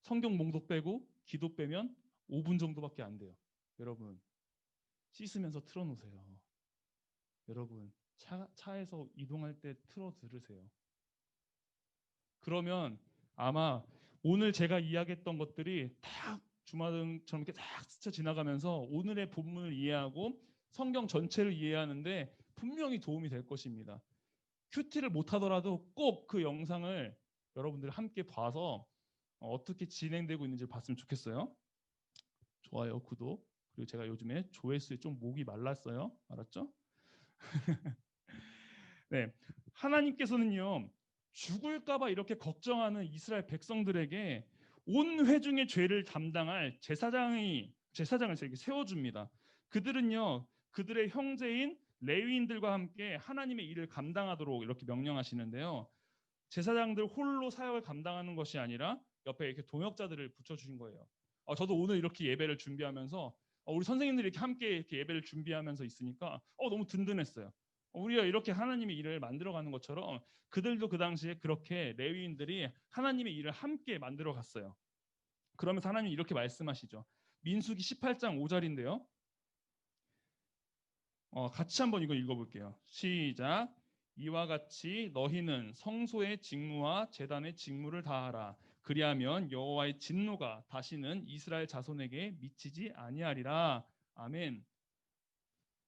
성경 몽독 빼고 기도 빼면 5분 정도밖에 안 돼요. 여러분 씻으면서 틀어놓으세요. 여러분 차에서 이동할 때 틀어 들으세요. 그러면 아마 오늘 제가 이야기했던 것들이 딱 주마등처럼 이렇게 딱 스쳐 지나가면서 오늘의 본문을 이해하고 성경 전체를 이해하는데 분명히 도움이 될 것입니다. 큐티를 못하더라도 꼭 그 영상을 여러분들 함께 봐서 어떻게 진행되고 있는지 봤으면 좋겠어요. 좋아요, 구독. 그리고 제가 요즘에 조회수에 좀 목이 말랐어요. 알았죠? 네, 하나님께서는요 죽을까봐 이렇게 걱정하는 이스라엘 백성들에게 온 회중의 죄를 담당할 제사장을 이렇게 세워줍니다. 그들은요 그들의 형제인 레위인들과 함께 하나님의 일을 감당하도록 이렇게 명령하시는데요. 제사장들 홀로 사역을 감당하는 것이 아니라 옆에 이렇게 동역자들을 붙여주신 거예요. 저도 오늘 이렇게 예배를 준비하면서 우리 선생님들이 이렇게 함께 이렇게 예배를 준비하면서 있으니까 너무 든든했어요. 우리가 이렇게 하나님의 일을 만들어가는 것처럼 그들도 그 당시에 그렇게 레위인들이 하나님의 일을 함께 만들어 갔어요. 그러면서 하나님이 이렇게 말씀하시죠. 민수기 18장 5절인데요. 같이 한번 이거 읽어볼게요. 시작. 이와 같이 너희는 성소의 직무와 제단의 직무를 다하라. 그리하면 여호와의 진노가 다시는 이스라엘 자손에게 미치지 아니하리라. 아멘.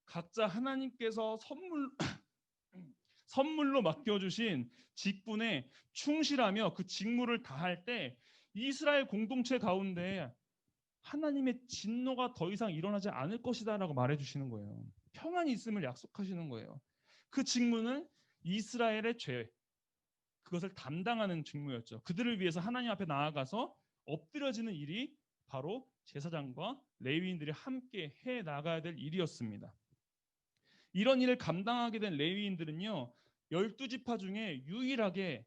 각자 하나님께서 선물로 맡겨주신 직분에 충실하며 그 직무를 다할 때 이스라엘 공동체 가운데 하나님의 진노가 더 이상 일어나지 않을 것이다라고 말해주시는 거예요. 평안이 있음을 약속하시는 거예요. 그 직무는 이스라엘의 죄, 그것을 담당하는 직무였죠. 그들을 위해서 하나님 앞에 나아가서 엎드려지는 일이 바로 제사장과 레위인들이 함께 해 나가야 될 일이었습니다. 이런 일을 감당하게 된 레위인들은요 12지파 중에 유일하게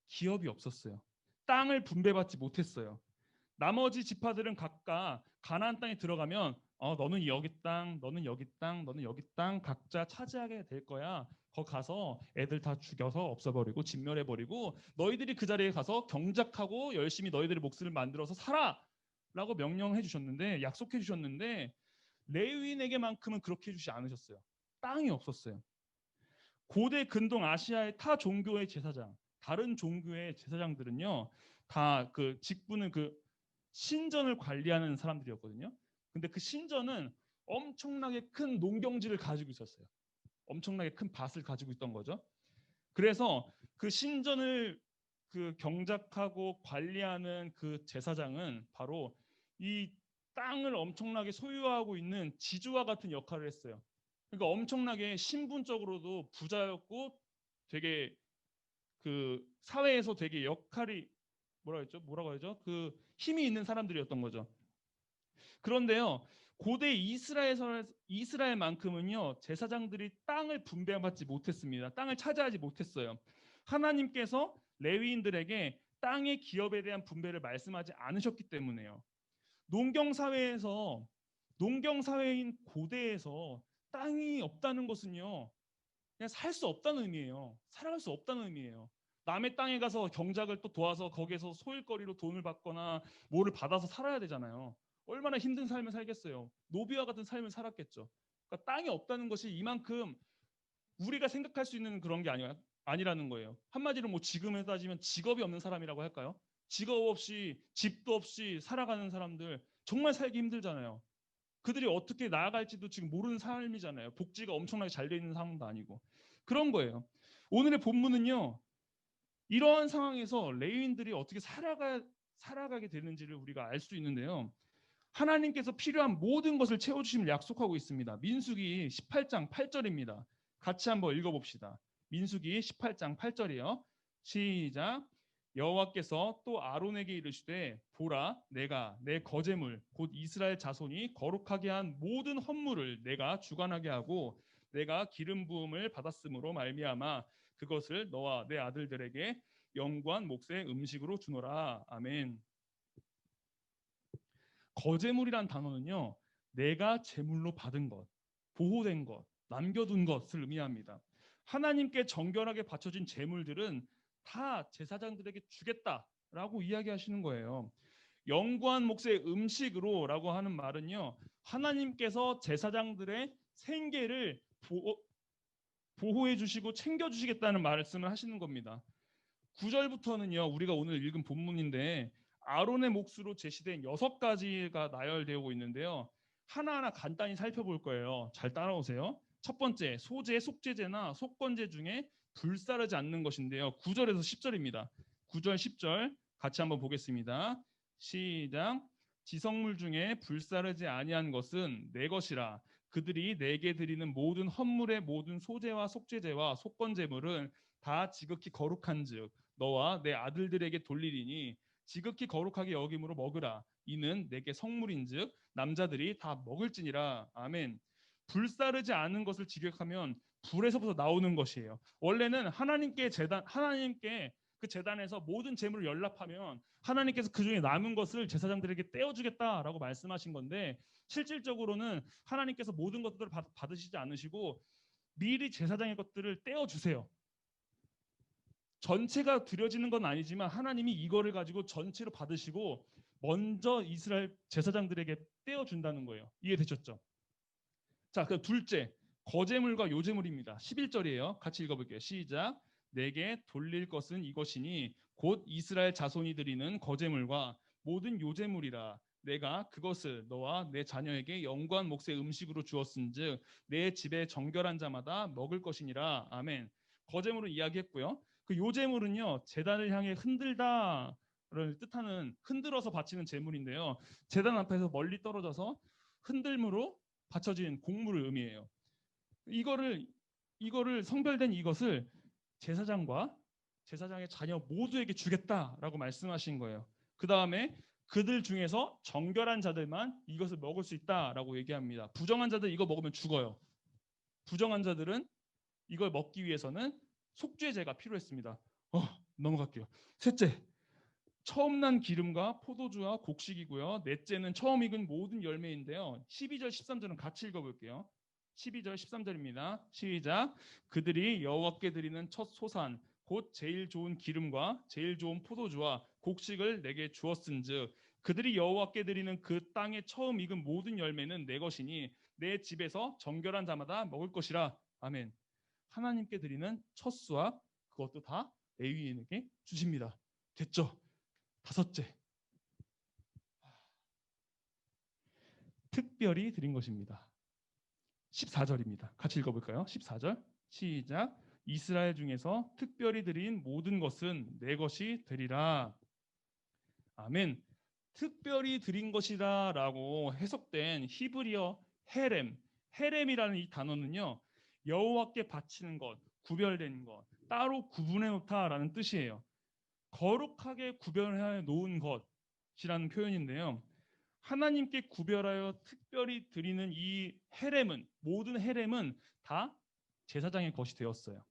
기업이 없었어요. 땅을 분배받지 못했어요. 나머지 지파들은 각각 가나안 땅에 들어가면 너는 여기 땅, 너는 여기 땅, 너는 여기 땅 각자 차지하게 될 거야. 거 가서 애들 다 죽여서 없애버리고 진멸해버리고 너희들이 그 자리에 가서 경작하고 열심히 너희들의 몫을 만들어서 살아라고 명령해 주셨는데 약속해 주셨는데 레위인에게만큼은 그렇게 해주지 않으셨어요. 땅이 없었어요. 고대 근동 아시아의 타 종교의 제사장, 다른 종교의 제사장들은요, 다 그 직분은 그 신전을 관리하는 사람들이었거든요. 근데 그 신전은 엄청나게 큰 농경지를 가지고 있었어요. 엄청나게 큰 밭을 가지고 있던 거죠. 그래서 그 신전을 그 경작하고 관리하는 그 제사장은 바로 이 땅을 엄청나게 소유하고 있는 지주와 같은 역할을 했어요. 그러니까 엄청나게 신분적으로도 부자였고 되게 그 사회에서 되게 역할이 뭐라고 하죠? 그 힘이 있는 사람들이었던 거죠. 그런데요, 고대 이스라엘만큼은요 제사장들이 땅을 분배받지 못했습니다. 땅을 차지하지 못했어요. 하나님께서 레위인들에게 땅의 기업에 대한 분배를 말씀하지 않으셨기 때문에요. 농경 사회인 고대에서 땅이 없다는 것은요 그냥 살 수 없다는 의미예요. 살아갈 수 없다는 의미예요. 남의 땅에 가서 경작을 또 도와서 거기에서 소일거리로 돈을 받거나 뭐를 받아서 살아야 되잖아요. 얼마나 힘든 삶을 살겠어요. 노비와 같은 삶을 살았겠죠. 그러니까 땅이 없다는 것이 이만큼 우리가 생각할 수 있는 그런 게 아니라는 거예요. 한마디로 뭐 지금에 따지면 직업이 없는 사람이라고 할까요? 직업 없이 집도 없이 살아가는 사람들 정말 살기 힘들잖아요. 그들이 어떻게 나아갈지도 지금 모르는 삶이잖아요. 복지가 엄청나게 잘 돼 있는 상황도 아니고. 그런 거예요. 오늘의 본문은요. 이러한 상황에서 레위인들이 어떻게 살아가게 되는지를 우리가 알 수 있는데요. 하나님께서 필요한 모든 것을 채워주심을 약속하고 있습니다. 민수기 18장 8절입니다. 같이 한번 읽어봅시다. 민수기 18장 8절이요. 시작. 여호와께서 또 아론에게 이르시되 보라 내가 내 거제물 곧 이스라엘 자손이 거룩하게 한 모든 헌물을 내가 주관하게 하고 내가 기름 부음을 받았으므로 말미암아 그것을 너와 내 아들들에게 영구한 몫의 음식으로 주노라. 아멘. 거제물이란 단어는요. 내가 제물로 받은 것, 보호된 것, 남겨둔 것을 의미합니다. 하나님께 정결하게 바쳐진 제물들은 다 제사장들에게 주겠다라고 이야기하시는 거예요. 영구한 몫의 음식으로라고 하는 말은요. 하나님께서 제사장들의 생계를 보호해 주시고 챙겨 주시겠다는 말씀을 하시는 겁니다. 9절부터는요. 우리가 오늘 읽은 본문인데 아론의 몫으로 제시된 6가지가 나열되고 있는데요. 하나하나 간단히 살펴볼 거예요. 잘 따라오세요. 첫 번째, 소제, 속제제나 속건제 중에 불사르지 않는 것인데요. 9절에서 10절입니다. 9절, 10절 같이 한번 보겠습니다. 시작. 지성물 중에 불사르지 아니한 것은 내 것이라. 그들이 내게 드리는 모든 헌물의 모든 소제와 속제제와 속건제물은 다 지극히 거룩한즉 너와 내 아들들에게 돌리리니 지극히 거룩하게 여김으로 먹으라. 이는 내게 성물인즉 남자들이 다 먹을지니라. 아멘. 불사르지 않은 것을 직역하면 불에서부터 나오는 것이에요. 원래는 하나님께 그 제단에서 모든 재물을 연락하면 하나님께서 그 중에 남은 것을 제사장들에게 떼어주겠다라고 말씀하신 건데 실질적으로는 하나님께서 모든 것들을 받으시지 않으시고 미리 제사장의 것들을 떼어주세요. 전체가 드려지는 건 아니지만 하나님이 이거를 가지고 전체로 받으시고 먼저 이스라엘 제사장들에게 떼어준다는 거예요. 이해되셨죠? 자, 그 둘째, 거제물과 요제물입니다. 11절이에요. 같이 읽어볼게요. 시작. 내게 돌릴 것은 이것이니 곧 이스라엘 자손이 드리는 거제물과 모든 요제물이라. 내가 그것을 너와 내 자녀에게 영구한 몫의 음식으로 주었은즉 내 집에 정결한 자마다 먹을 것이니라. 아멘. 거제물은 이야기했고요. 그 요제물은요 제단을 향해 흔들다를 뜻하는 흔들어서 바치는 제물인데요. 제단 앞에서 멀리 떨어져서 흔들므로 바쳐진 곡물을 의미해요. 이거를 성별된 이것을 제사장과 제사장의 자녀 모두에게 주겠다라고 말씀하신 거예요. 그 다음에 그들 중에서 정결한 자들만 이것을 먹을 수 있다라고 얘기합니다. 부정한 자들 이거 먹으면 죽어요. 부정한 자들은 이걸 먹기 위해서는 속죄제가 필요했습니다. 넘어갈게요. 셋째, 처음 난 기름과 포도주와 곡식이고요. 넷째는 처음 익은 모든 열매인데요. 12절 13절은 같이 읽어볼게요. 12절 13절입니다. 시작. 그들이 여호와께 드리는 첫 소산 곧 제일 좋은 기름과 제일 좋은 포도주와 곡식을 내게 주었은즉 그들이 여호와께 드리는 그 땅에 처음 익은 모든 열매는 내 것이니 내 집에서 정결한 자마다 먹을 것이라. 아멘. 하나님께 드리는 첫 수와 그것도 다 레위인에게 주십니다. 됐죠? 다섯째, 특별히 드린 것입니다. 14절입니다. 같이 읽어볼까요? 14절 시작. 이스라엘 중에서 특별히 드린 모든 것은 내 것이 되리라. 아멘. 특별히 드린 것이라 라고 해석된 히브리어 헤렘이라는 이 단어는요, 여호와께 바치는 것, 구별된 것, 따로 구분해 놓다라는 뜻이에요. 거룩하게 구별해 놓은 것이라는 표현인데요. 하나님께 구별하여 특별히 드리는 이 모든 헤렘은 다 제사장의 것이 되었어요.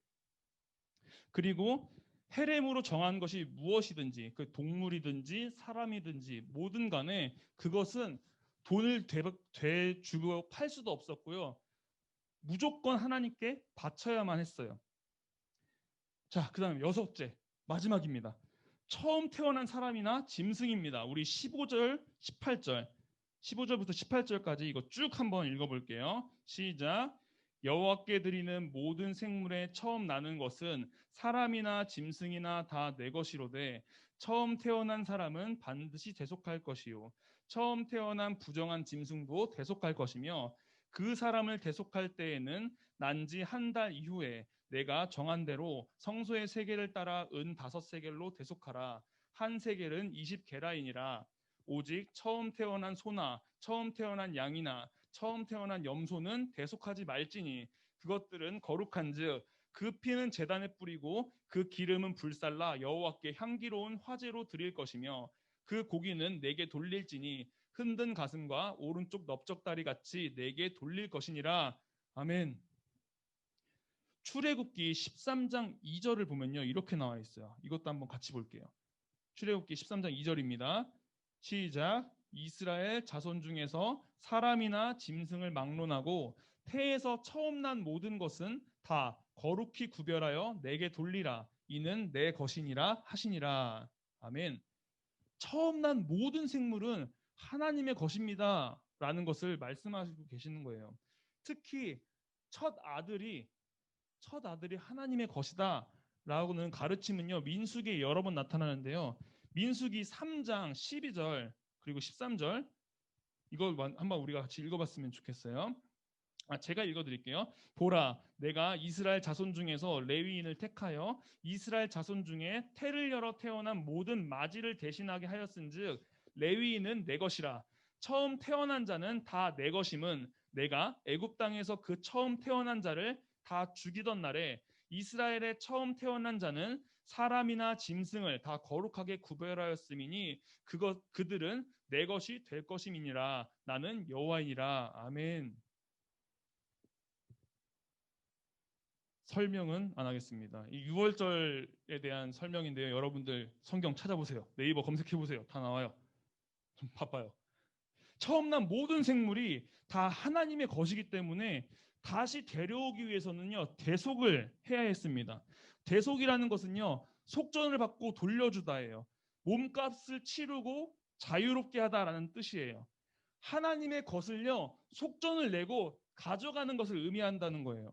그리고 헤렘으로 정한 것이 무엇이든지, 그 동물이든지 사람이든지 뭐든 간에 그것은 돈을 주고 팔 수도 없었고요. 무조건 하나님께 바쳐야만 했어요. 자, 그 다음에 여섯째, 마지막입니다. 처음 태어난 사람이나 짐승입니다. 우리 15절, 18절, 15절부터 18절까지 이거 쭉 한번 읽어볼게요. 시작. 여호와께 드리는 모든 생물의 처음 나는 것은 사람이나 짐승이나 다 내 것이로되 처음 태어난 사람은 반드시 대속할 것이요 처음 태어난 부정한 짐승도 대속할 것이며 그 사람을 대속할 때에는 난지 한 달 이후에 내가 정한 대로 성소의 세겔을 따라 은 5세겔로 대속하라. 한 세겔은 20게라이니라. 오직 처음 태어난 소나 처음 태어난 양이나 처음 태어난 염소는 대속하지 말지니 그것들은 거룩한즉 그 피는 제단에 뿌리고 그 기름은 불살라 여호와께 향기로운 화제로 드릴 것이며 그 고기는 내게 돌릴지니 흔든 가슴과 오른쪽 넓적다리 같이 내게 돌릴 것이니라. 아멘. 출애굽기 13장 2절을 보면요, 이렇게 나와 있어요. 이것도 한번 같이 볼게요. 출애굽기 13장 2절입니다. 시작. 이스라엘 자손 중에서 사람이나 짐승을 막론하고 태에서 처음 난 모든 것은 다 거룩히 구별하여 내게 돌리라. 이는 내 것이니라 하시니라. 아멘. 처음 난 모든 생물은 하나님의 것입니다. 라는 것을 말씀하시고 계시는 거예요. 특히 첫 아들이 하나님의 것이다 라고는 가르침은요, 민수기에 여러 번 나타나는데요. 민수기 3장 12절 그리고 13절 이걸 한번 우리가 같이 읽어봤으면 좋겠어요. 제가 읽어드릴게요. 보라, 내가 이스라엘 자손 중에서 레위인을 택하여 이스라엘 자손 중에 태를 열어 태어난 모든 마지를 대신하게 하였은즉 레위인은 내 것이라. 처음 태어난 자는 다 내 것임은 내가 애굽 땅에서 그 처음 태어난 자를 다 죽이던 날에 이스라엘의 처음 태어난 자는 사람이나 짐승을 다 거룩하게 구별하였음이니 그들은 내 것이 될 것임이니라. 나는 여호와이니라. 아멘. 설명은 안 하겠습니다. 이 6월절에 대한 설명인데요. 여러분들 성경 찾아보세요. 네이버 검색해보세요. 다 나와요. 좀 바빠요. 처음 난 모든 생물이 다 하나님의 것이기 때문에 다시 데려오기 위해서는요, 대속을 해야 했습니다. 대속이라는 것은요, 속전을 받고 돌려주다예요. 몸값을 치르고 자유롭게 하다라는 뜻이에요. 하나님의 것을요, 속전을 내고 가져가는 것을 의미한다는 거예요.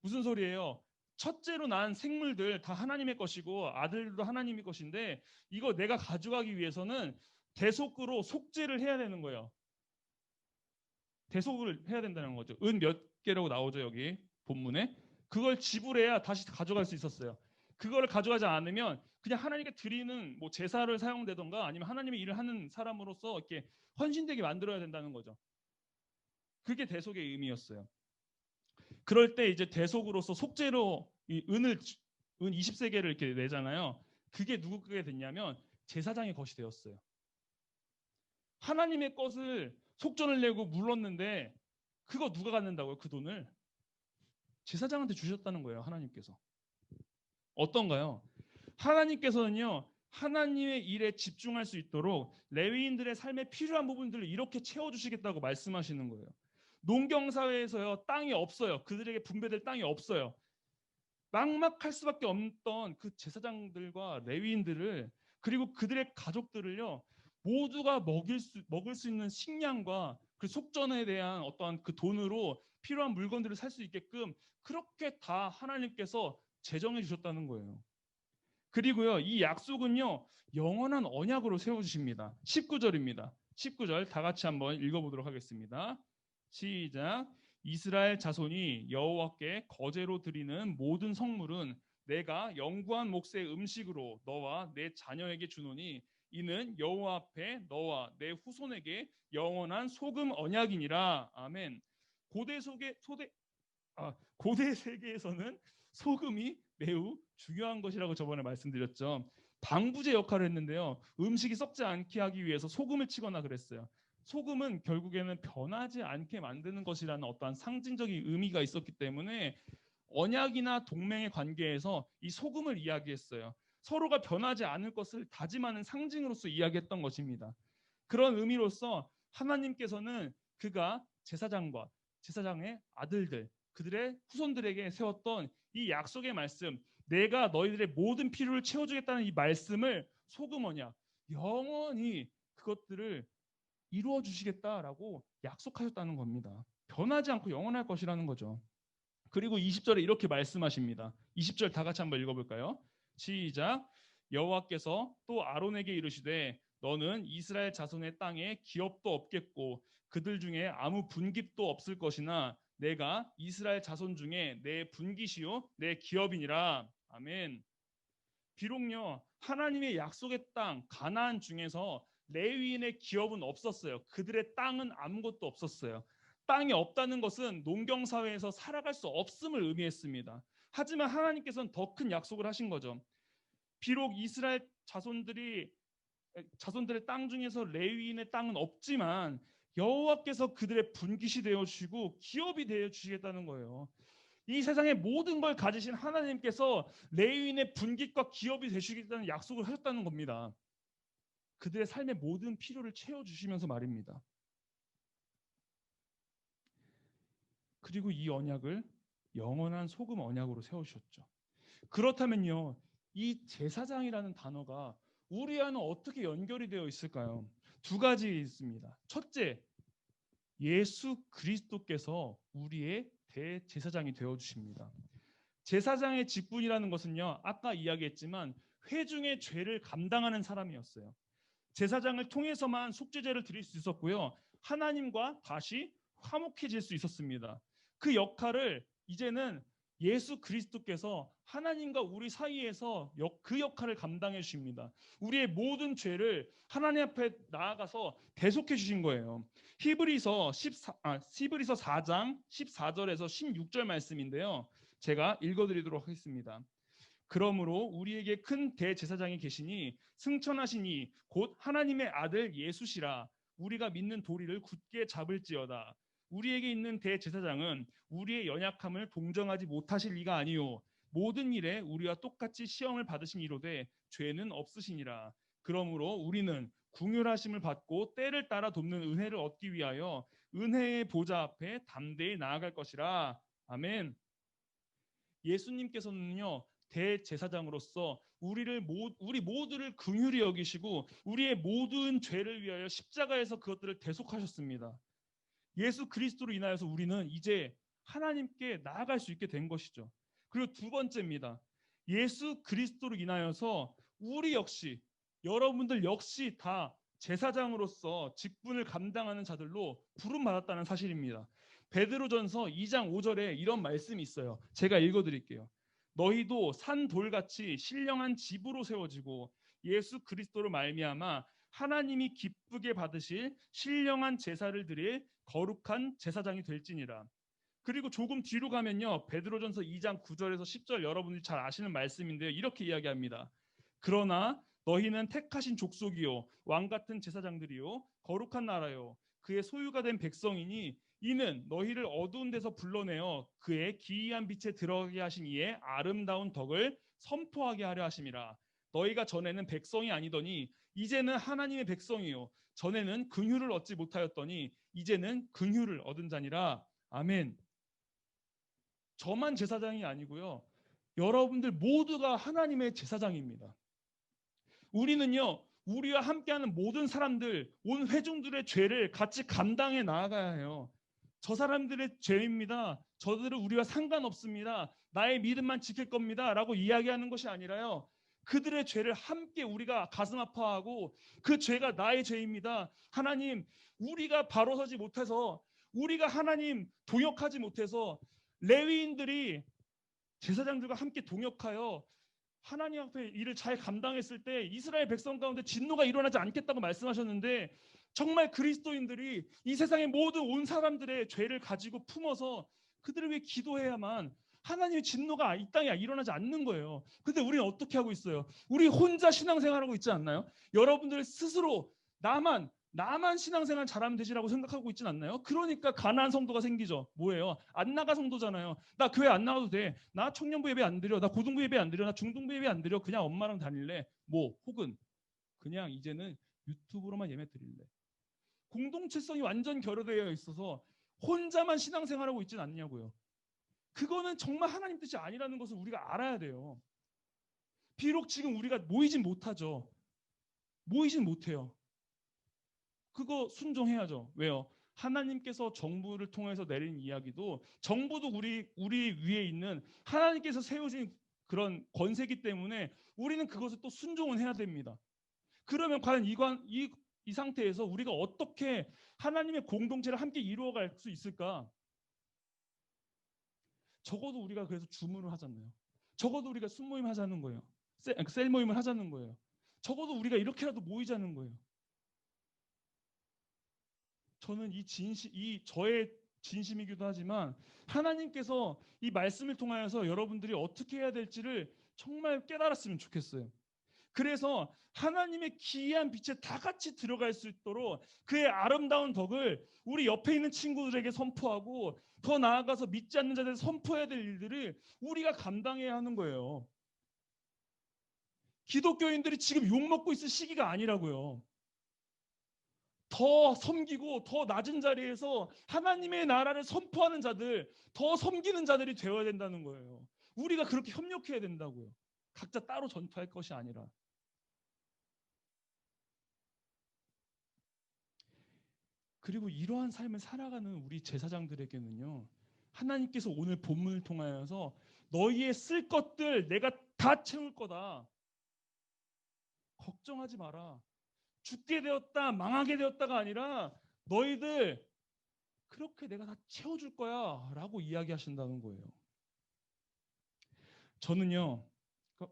무슨 소리예요? 첫째로 난 생물들 다 하나님의 것이고 아들도 하나님의 것인데 이거 내가 가져가기 위해서는 대속으로 속죄를 해야 되는 거예요. 대속을 해야 된다는 거죠. 은 몇 개라고 나오죠, 여기 본문에. 그걸 지불해야 다시 가져갈 수 있었어요. 그걸 가져가지 않으면 그냥 하나님께 드리는 뭐 제사를 사용되던가 아니면 하나님의 일을 하는 사람으로서 이렇게 헌신되게 만들어야 된다는 거죠. 그게 대속의 의미였어요. 그럴 때 이제 대속으로서 속죄로 이 은 20세겔을 이렇게 내잖아요. 그게 누구에게 됐냐면 제사장의 것이 되었어요. 하나님의 것을 속전을 내고 물렀는데 그거 누가 갖는다고요? 그 돈을 제사장한테 주셨다는 거예요. 하나님께서. 어떤가요? 하나님께서는요, 하나님의 일에 집중할 수 있도록 레위인들의 삶에 필요한 부분들을 이렇게 채워주시겠다고 말씀하시는 거예요. 농경사회에서요, 땅이 없어요. 그들에게 분배될 땅이 없어요. 막막할 수밖에 없던 그 제사장들과 레위인들을, 그리고 그들의 가족들을요, 모두가 먹을 수 있는 식량과 그 속전에 대한 어떠한 그 돈으로 필요한 물건들을 살 수 있게끔 그렇게 다 하나님께서 제정해 주셨다는 거예요. 그리고요, 이 약속은요, 영원한 언약으로 세워주십니다. 19절입니다. 19절 다 같이 한번 읽어보도록 하겠습니다. 시작. 이스라엘 자손이 여호와께 거제로 드리는 모든 성물은 내가 영구한 몫의 음식으로 너와 내 자녀에게 주노니 이는 여호와 앞에 너와 내 후손에게 영원한 소금 언약이니라. 아멘. 고대 세계에서는 소금이 매우 중요한 것이라고 저번에 말씀드렸죠. 방부제 역할을 했는데요. 음식이 썩지 않게 하기 위해서 소금을 치거나 그랬어요. 소금은 결국에는 변하지 않게 만드는 것이라는 어떠한 상징적인 의미가 있었기 때문에 언약이나 동맹의 관계에서 이 소금을 이야기했어요. 서로가 변하지 않을 것을 다짐하는 상징으로서 이야기했던 것입니다. 그런 의미로서 하나님께서는 그가 제사장과 제사장의 아들들, 그들의 후손들에게 세웠던 이 약속의 말씀, 내가 너희들의 모든 필요를 채워주겠다는 이 말씀을 소금 언약, 영원히 그것들을 이루어 주시겠다라고 약속하셨다는 겁니다. 변하지 않고 영원할 것이라는 거죠. 그리고 20절에 이렇게 말씀하십니다. 20절 다 같이 한번 읽어볼까요? 시작. 여호와께서 또 아론에게 이르시되 너는 이스라엘 자손의 땅에 기업도 없겠고 그들 중에 아무 분깃도 없을 것이나 내가 이스라엘 자손 중에 내 분깃이요 내 기업이니라. 아멘. 비록요 하나님의 약속의 땅 가나안 중에서 레위인의 기업은 없었어요. 그들의 땅은 아무것도 없었어요. 땅이 없다는 것은 농경 사회에서 살아갈 수 없음을 의미했습니다. 하지만 하나님께서는 더 큰 약속을 하신 거죠. 비록 이스라엘 자손들의 땅 중에서 레위인의 땅은 없지만 여호와께서 그들의 분깃이 되어 주시고 기업이 되어 주시겠다는 거예요. 이 세상의 모든 걸 가지신 하나님께서 레위인의 분깃과 기업이 되시겠다는 약속을 하셨다는 겁니다. 그들의 삶의 모든 필요를 채워주시면서 말입니다. 그리고 이 언약을 영원한 소금 언약으로 세우셨죠. 그렇다면요, 이 제사장이라는 단어가 우리와는 어떻게 연결이 되어 있을까요? 두 가지 있습니다. 첫째, 예수 그리스도께서 우리의 대제사장이 되어 주십니다. 제사장의 직분이라는 것은요, 아까 이야기했지만 회중의 죄를 감당하는 사람이었어요. 제사장을 통해서만 속죄제를 드릴 수 있었고요, 하나님과 다시 화목해질 수 있었습니다. 그 역할을 이제는 예수 그리스도께서 하나님과 우리 사이에서 그 역할을 감당해 주십니다. 우리의 모든 죄를 하나님 앞에 나아가서 대속해 주신 거예요. 히브리서 4장 14절에서 16절 말씀인데요. 제가 읽어드리도록 하겠습니다. 그러므로 우리에게 큰 대제사장이 계시니 승천하시니 곧 하나님의 아들 예수시라. 우리가 믿는 도리를 굳게 잡을지어다. 우리에게 있는 대제사장은 우리의 연약함을 동정하지 못하실 리가 아니요 모든 일에 우리와 똑같이 시험을 받으신 이로되 죄는 없으시니라. 그러므로 우리는 궁휼하심을 받고 때를 따라 돕는 은혜를 얻기 위하여 은혜의 보좌 앞에 담대히 나아갈 것이라. 아멘. 예수님께서는요, 대제사장으로서 우리 모두를 긍휼히 여기시고 우리의 모든 죄를 위하여 십자가에서 그것들을 대속하셨습니다. 예수 그리스도로 인하여서 우리는 이제 하나님께 나아갈 수 있게 된 것이죠. 그리고 두 번째입니다. 예수 그리스도로 인하여서 우리 역시, 여러분들 역시 다 제사장으로서 직분을 감당하는 자들로 부름받았다는 사실입니다. 베드로전서 2장 5절에 이런 말씀이 있어요. 제가 읽어드릴게요. 너희도 산 돌같이 신령한 집으로 세워지고 예수 그리스도로 말미암아 하나님이 기쁘게 받으실 신령한 제사를 드릴 거룩한 제사장이 될지니라. 그리고 조금 뒤로 가면요, 베드로전서 2장 9절에서 10절 여러분들이 잘 아시는 말씀인데요, 이렇게 이야기합니다. 그러나 너희는 택하신 족속이요 왕 같은 제사장들이요 거룩한 나라요 그의 소유가 된 백성이니 이는 너희를 어두운 데서 불러내어 그의 기이한 빛에 들어가게 하신 이의 아름다운 덕을 선포하게 하려 하심이라. 너희가 전에는 백성이 아니더니 이제는 하나님의 백성이요 전에는 긍휼을 얻지 못하였더니 이제는 긍휼을 얻은 자니라. 아멘. 저만 제사장이 아니고요. 여러분들 모두가 하나님의 제사장입니다. 우리는요, 우리와 함께하는 모든 사람들, 온 회중들의 죄를 같이 감당해 나아가야 해요. 저 사람들의 죄입니다. 저들은 우리와 상관없습니다. 나의 믿음만 지킬 겁니다. 라고 이야기하는 것이 아니라요. 그들의 죄를 함께 우리가 가슴 아파하고 그 죄가 나의 죄입니다. 하나님, 우리가 바로 서지 못해서 우리가 하나님 동역하지 못해서 레위인들이 제사장들과 함께 동역하여 하나님 앞에 일을 잘 감당했을 때 이스라엘 백성 가운데 진노가 일어나지 않겠다고 말씀하셨는데 정말 그리스도인들이 이 세상의 모든 온 사람들의 죄를 가지고 품어서 그들을 위해 기도해야만 하나님의 진노가 이 땅에 일어나지 않는 거예요. 근데 우리는 어떻게 하고 있어요? 우리 혼자 신앙생활하고 있지 않나요? 여러분들 스스로 나만 신앙생활 잘하면 되지라고 생각하고 있진 않나요? 그러니까 가나안 성도가 생기죠. 뭐예요? 안 나가 성도잖아요. 나 교회 안 나가도 돼. 나 청년부 예배 안 드려. 나 고등부 예배 안 드려. 나 중등부 예배 안 드려. 그냥 엄마랑 다닐래. 혹은 그냥 이제는 유튜브로만 예배 드릴래. 공동체성이 완전 결여되어 있어서 혼자만 신앙생활하고 있진 않냐고요. 그거는 정말 하나님 뜻이 아니라는 것을 우리가 알아야 돼요. 비록 지금 우리가 모이진 못하죠. 모이진 못해요. 그거 순종해야죠. 왜요? 하나님께서 정부를 통해서 내린 이야기도 정부도 우리 위에 있는 하나님께서 세우신 그런 권세기 때문에 우리는 그것을 또 순종은 해야 됩니다. 그러면 과연 이 상태에서 우리가 어떻게 하나님의 공동체를 함께 이루어갈 수 있을까? 적어도 우리가 그래서 주문을 하잖아요. 적어도 우리가 순모임 하자는 거예요. 셀 모임을 하자는 거예요. 적어도 우리가 이렇게라도 모이자는 거예요. 저는 이 저의 진심이기도 하지만 하나님께서 이 말씀을 통하여서 여러분들이 어떻게 해야 될지를 정말 깨달았으면 좋겠어요. 그래서 하나님의 기이한 빛에 다 같이 들어갈 수 있도록 그의 아름다운 덕을 우리 옆에 있는 친구들에게 선포하고 더 나아가서 믿지 않는 자들에게 선포해야 될 일들을 우리가 감당해야 하는 거예요. 기독교인들이 지금 욕먹고 있을 시기가 아니라고요. 더 섬기고 더 낮은 자리에서 하나님의 나라를 선포하는 자들, 더 섬기는 자들이 되어야 된다는 거예요. 우리가 그렇게 협력해야 된다고요. 각자 따로 전투할 것이 아니라. 그리고 이러한 삶을 살아가는 우리 제사장들에게는요, 하나님께서 오늘 본문을 통하여서 너희의 쓸 것들 내가 다 채울 거다. 걱정하지 마라. 죽게 되었다, 망하게 되었다가 아니라 너희들 그렇게 내가 다 채워줄 거야 라고 이야기하신다는 거예요. 저는요,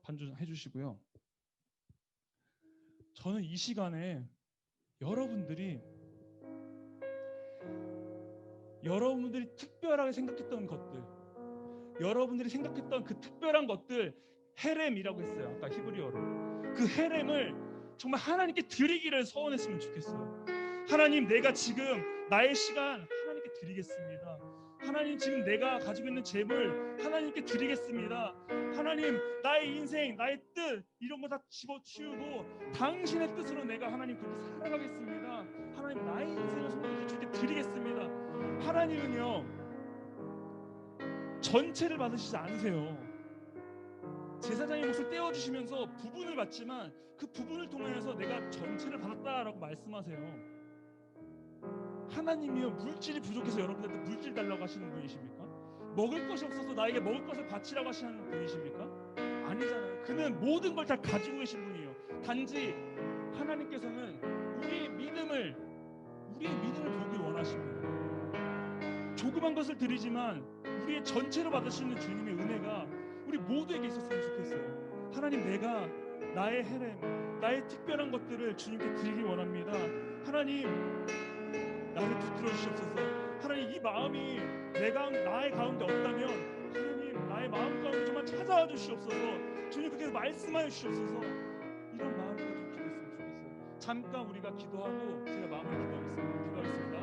반주 해주시고요. 저는 이 시간에 여러분들이 특별하게 생각했던 것들, 여러분들이 생각했던 그 특별한 것들, 헤렘이라고 했어요. 아까 히브리어로. 그 헤렘을 정말 하나님께 드리기를 서원했으면 좋겠어요. 하나님, 내가 지금 나의 시간 하나님께 드리겠습니다. 하나님, 지금 내가 가지고 있는 재물 하나님께 드리겠습니다. 하나님, 나의 인생, 나의 뜻 이런 거 다 집어치우고 당신의 뜻으로 내가 하나님 그렇게 살아가겠습니다. 하나님, 나의 인생을 손에 주께 드리겠습니다. 하나님은요, 전체를 받으시지 않으세요. 제사장의 몫을 떼어주시면서 부분을 받지만 그 부분을 통해서 내가 전체를 받았다라고 말씀하세요. 하나님이요, 물질이 부족해서 여러분들한테 물질 달라고 하시는 분이십니까? 먹을 것이 없어서 나에게 먹을 것을 바치라고 하시는 분이십니까? 아니잖아요. 그는 모든 걸 다 가지고 계신 분이에요. 단지 하나님께서는 우리의 믿음을 보기 원하십니다. 조그만 것을 드리지만 우리의 전체로 받으시는 주님의 은혜가 우리 모두에게 있었으면 좋겠어요. 하나님, 내가 나의 헤렘, 나의 특별한 것들을 주님께 드리기 원합니다. 하나님, 나를 붙들어 주시옵소서. 하나님, 이 마음이 나의 가운데 없다면 하나님, 나의 마음 가운데 정말 찾아와 주시옵소서. 주님, 그렇게 말씀하여 주시옵소서. 이런 마음을 가지고 기도했으면 좋겠어요. 잠깐 우리가 기도하고 제가 마음을 기도하겠습니다.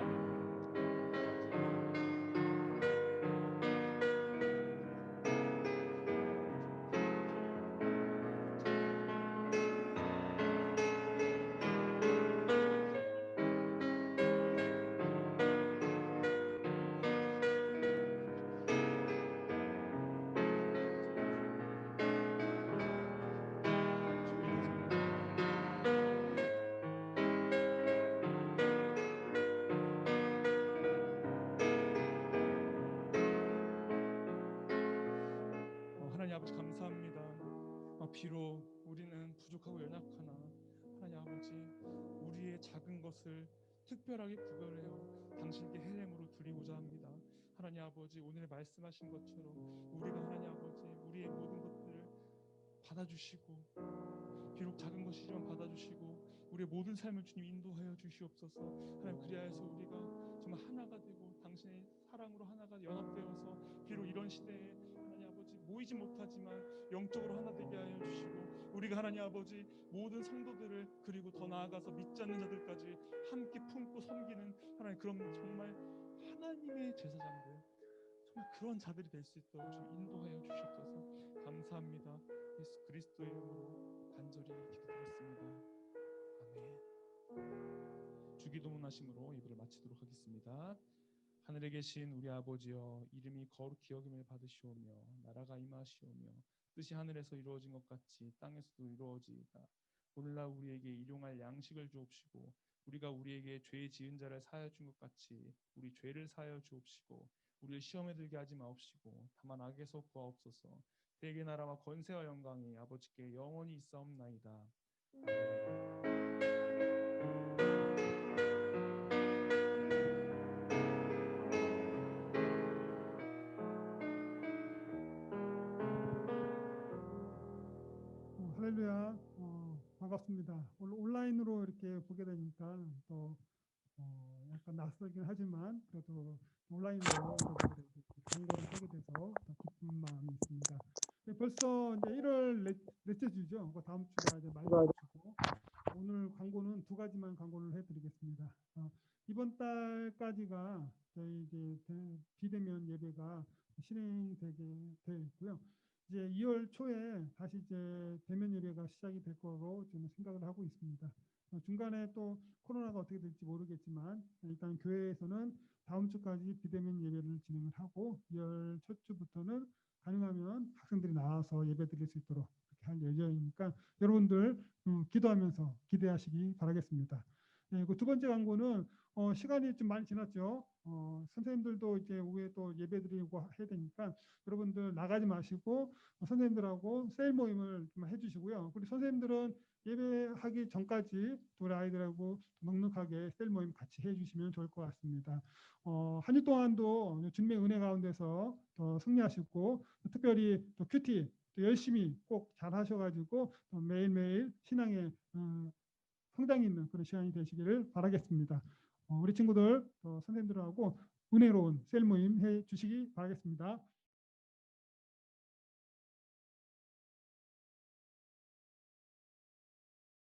비록 우리는 부족하고 연약하나 하나님 아버지 우리의 작은 것을 특별하게 구별해요 당신께 헬렘으로 드리고자 합니다. 하나님 아버지 오늘 말씀하신 것처럼 우리가 하나님 아버지 우리의 모든 것들을 받아주시고 비록 작은 것이지만 받아주시고 우리의 모든 삶을 주님 인도하여 주시옵소서. 하나님 그리하여서 우리가 정말 하나가 되고 당신의 사랑으로 하나가 연합되어서 비록 이런 시대에 하나님 아버지 모이지 못하지만 영적으로 하나 되게 하여 주시고 우리가 하나님 아버지 모든 성도들을 그리고 더 나아가서 믿지 않는 자들까지 함께 품고 섬기는 하나님 그런 정말 하나님의 제사장들 정말 그런 자들이 될 수 있도록 좀 인도하여 주시옵소서. 감사합니다. 예수 그리스도의 이름으로 간절히 기도드렸습니다. 아멘. 주기도문하심으로 예배를 마치도록 하겠습니다. 하늘에 계신 우리 아버지여 이름이 거룩히 여김을 받으시오며 나라가 임하시오며 뜻이 하늘에서 이루어진 것 같이 땅에서도 이루어지이다. 오늘날 우리에게 일용할 양식을 주옵시고 우리가 우리에게 죄 지은 자를 사하여 준 것 같이 우리 죄를 사하여 주옵시고 우리를 시험에 들게 하지 마옵시고 다만 악에서 구하옵소서. 대개 나라와 권세와 영광이 아버지께 영원히 있사옵나이다. 할렐루야. 반갑습니다. 온라인으로 이렇게 보게 되니까 또 약간 낯설긴 하지만 그래도 온라인으로 여러분들에게 광고를 하게 돼서 더 기쁜 마음이 있습니다. 벌써 이제 1월 넷째 주죠. 다음 주가 이제 마지막 주고 오늘 광고는 두 가지만 광고를 해드리겠습니다. 이번 달까지가 저희 이제 비대면 예배가 실행되게 되어 있고요. 이제 2월 초에 다시 이제 대면 예배가 시작이 될 거로 저는 생각을 하고 있습니다. 중간에 또 코로나가 어떻게 될지 모르겠지만 일단 교회에서는 다음 주까지 비대면 예배를 진행을 하고 2월 첫 주부터는 가능하면 학생들이 나와서 예배 드릴 수 있도록 그렇게 할 예정이니까 여러분들 기도하면서 기대하시기 바라겠습니다. 네, 그 두 번째 광고는 시간이 좀 많이 지났죠. 선생님들도 이제 오후에 또 예배 드리고 해야 되니까 여러분들 나가지 마시고 선생님들하고 세일 모임을 좀 해주시고요. 그리고 선생님들은 예배하기 전까지 우리 아이들하고 넉넉하게 세일 모임 같이 해주시면 좋을 것 같습니다. 한 주 동안도 주님의 은혜 가운데서 더 승리하시고 특별히 또 큐티 또 열심히 꼭 잘 하셔가지고 또 매일매일 신앙에 성장이 있는 그런 시간이 되시기를 바라겠습니다. 우리 친구들 선생님들하고 은혜로운 셀 모임 해 주시기 바라겠습니다.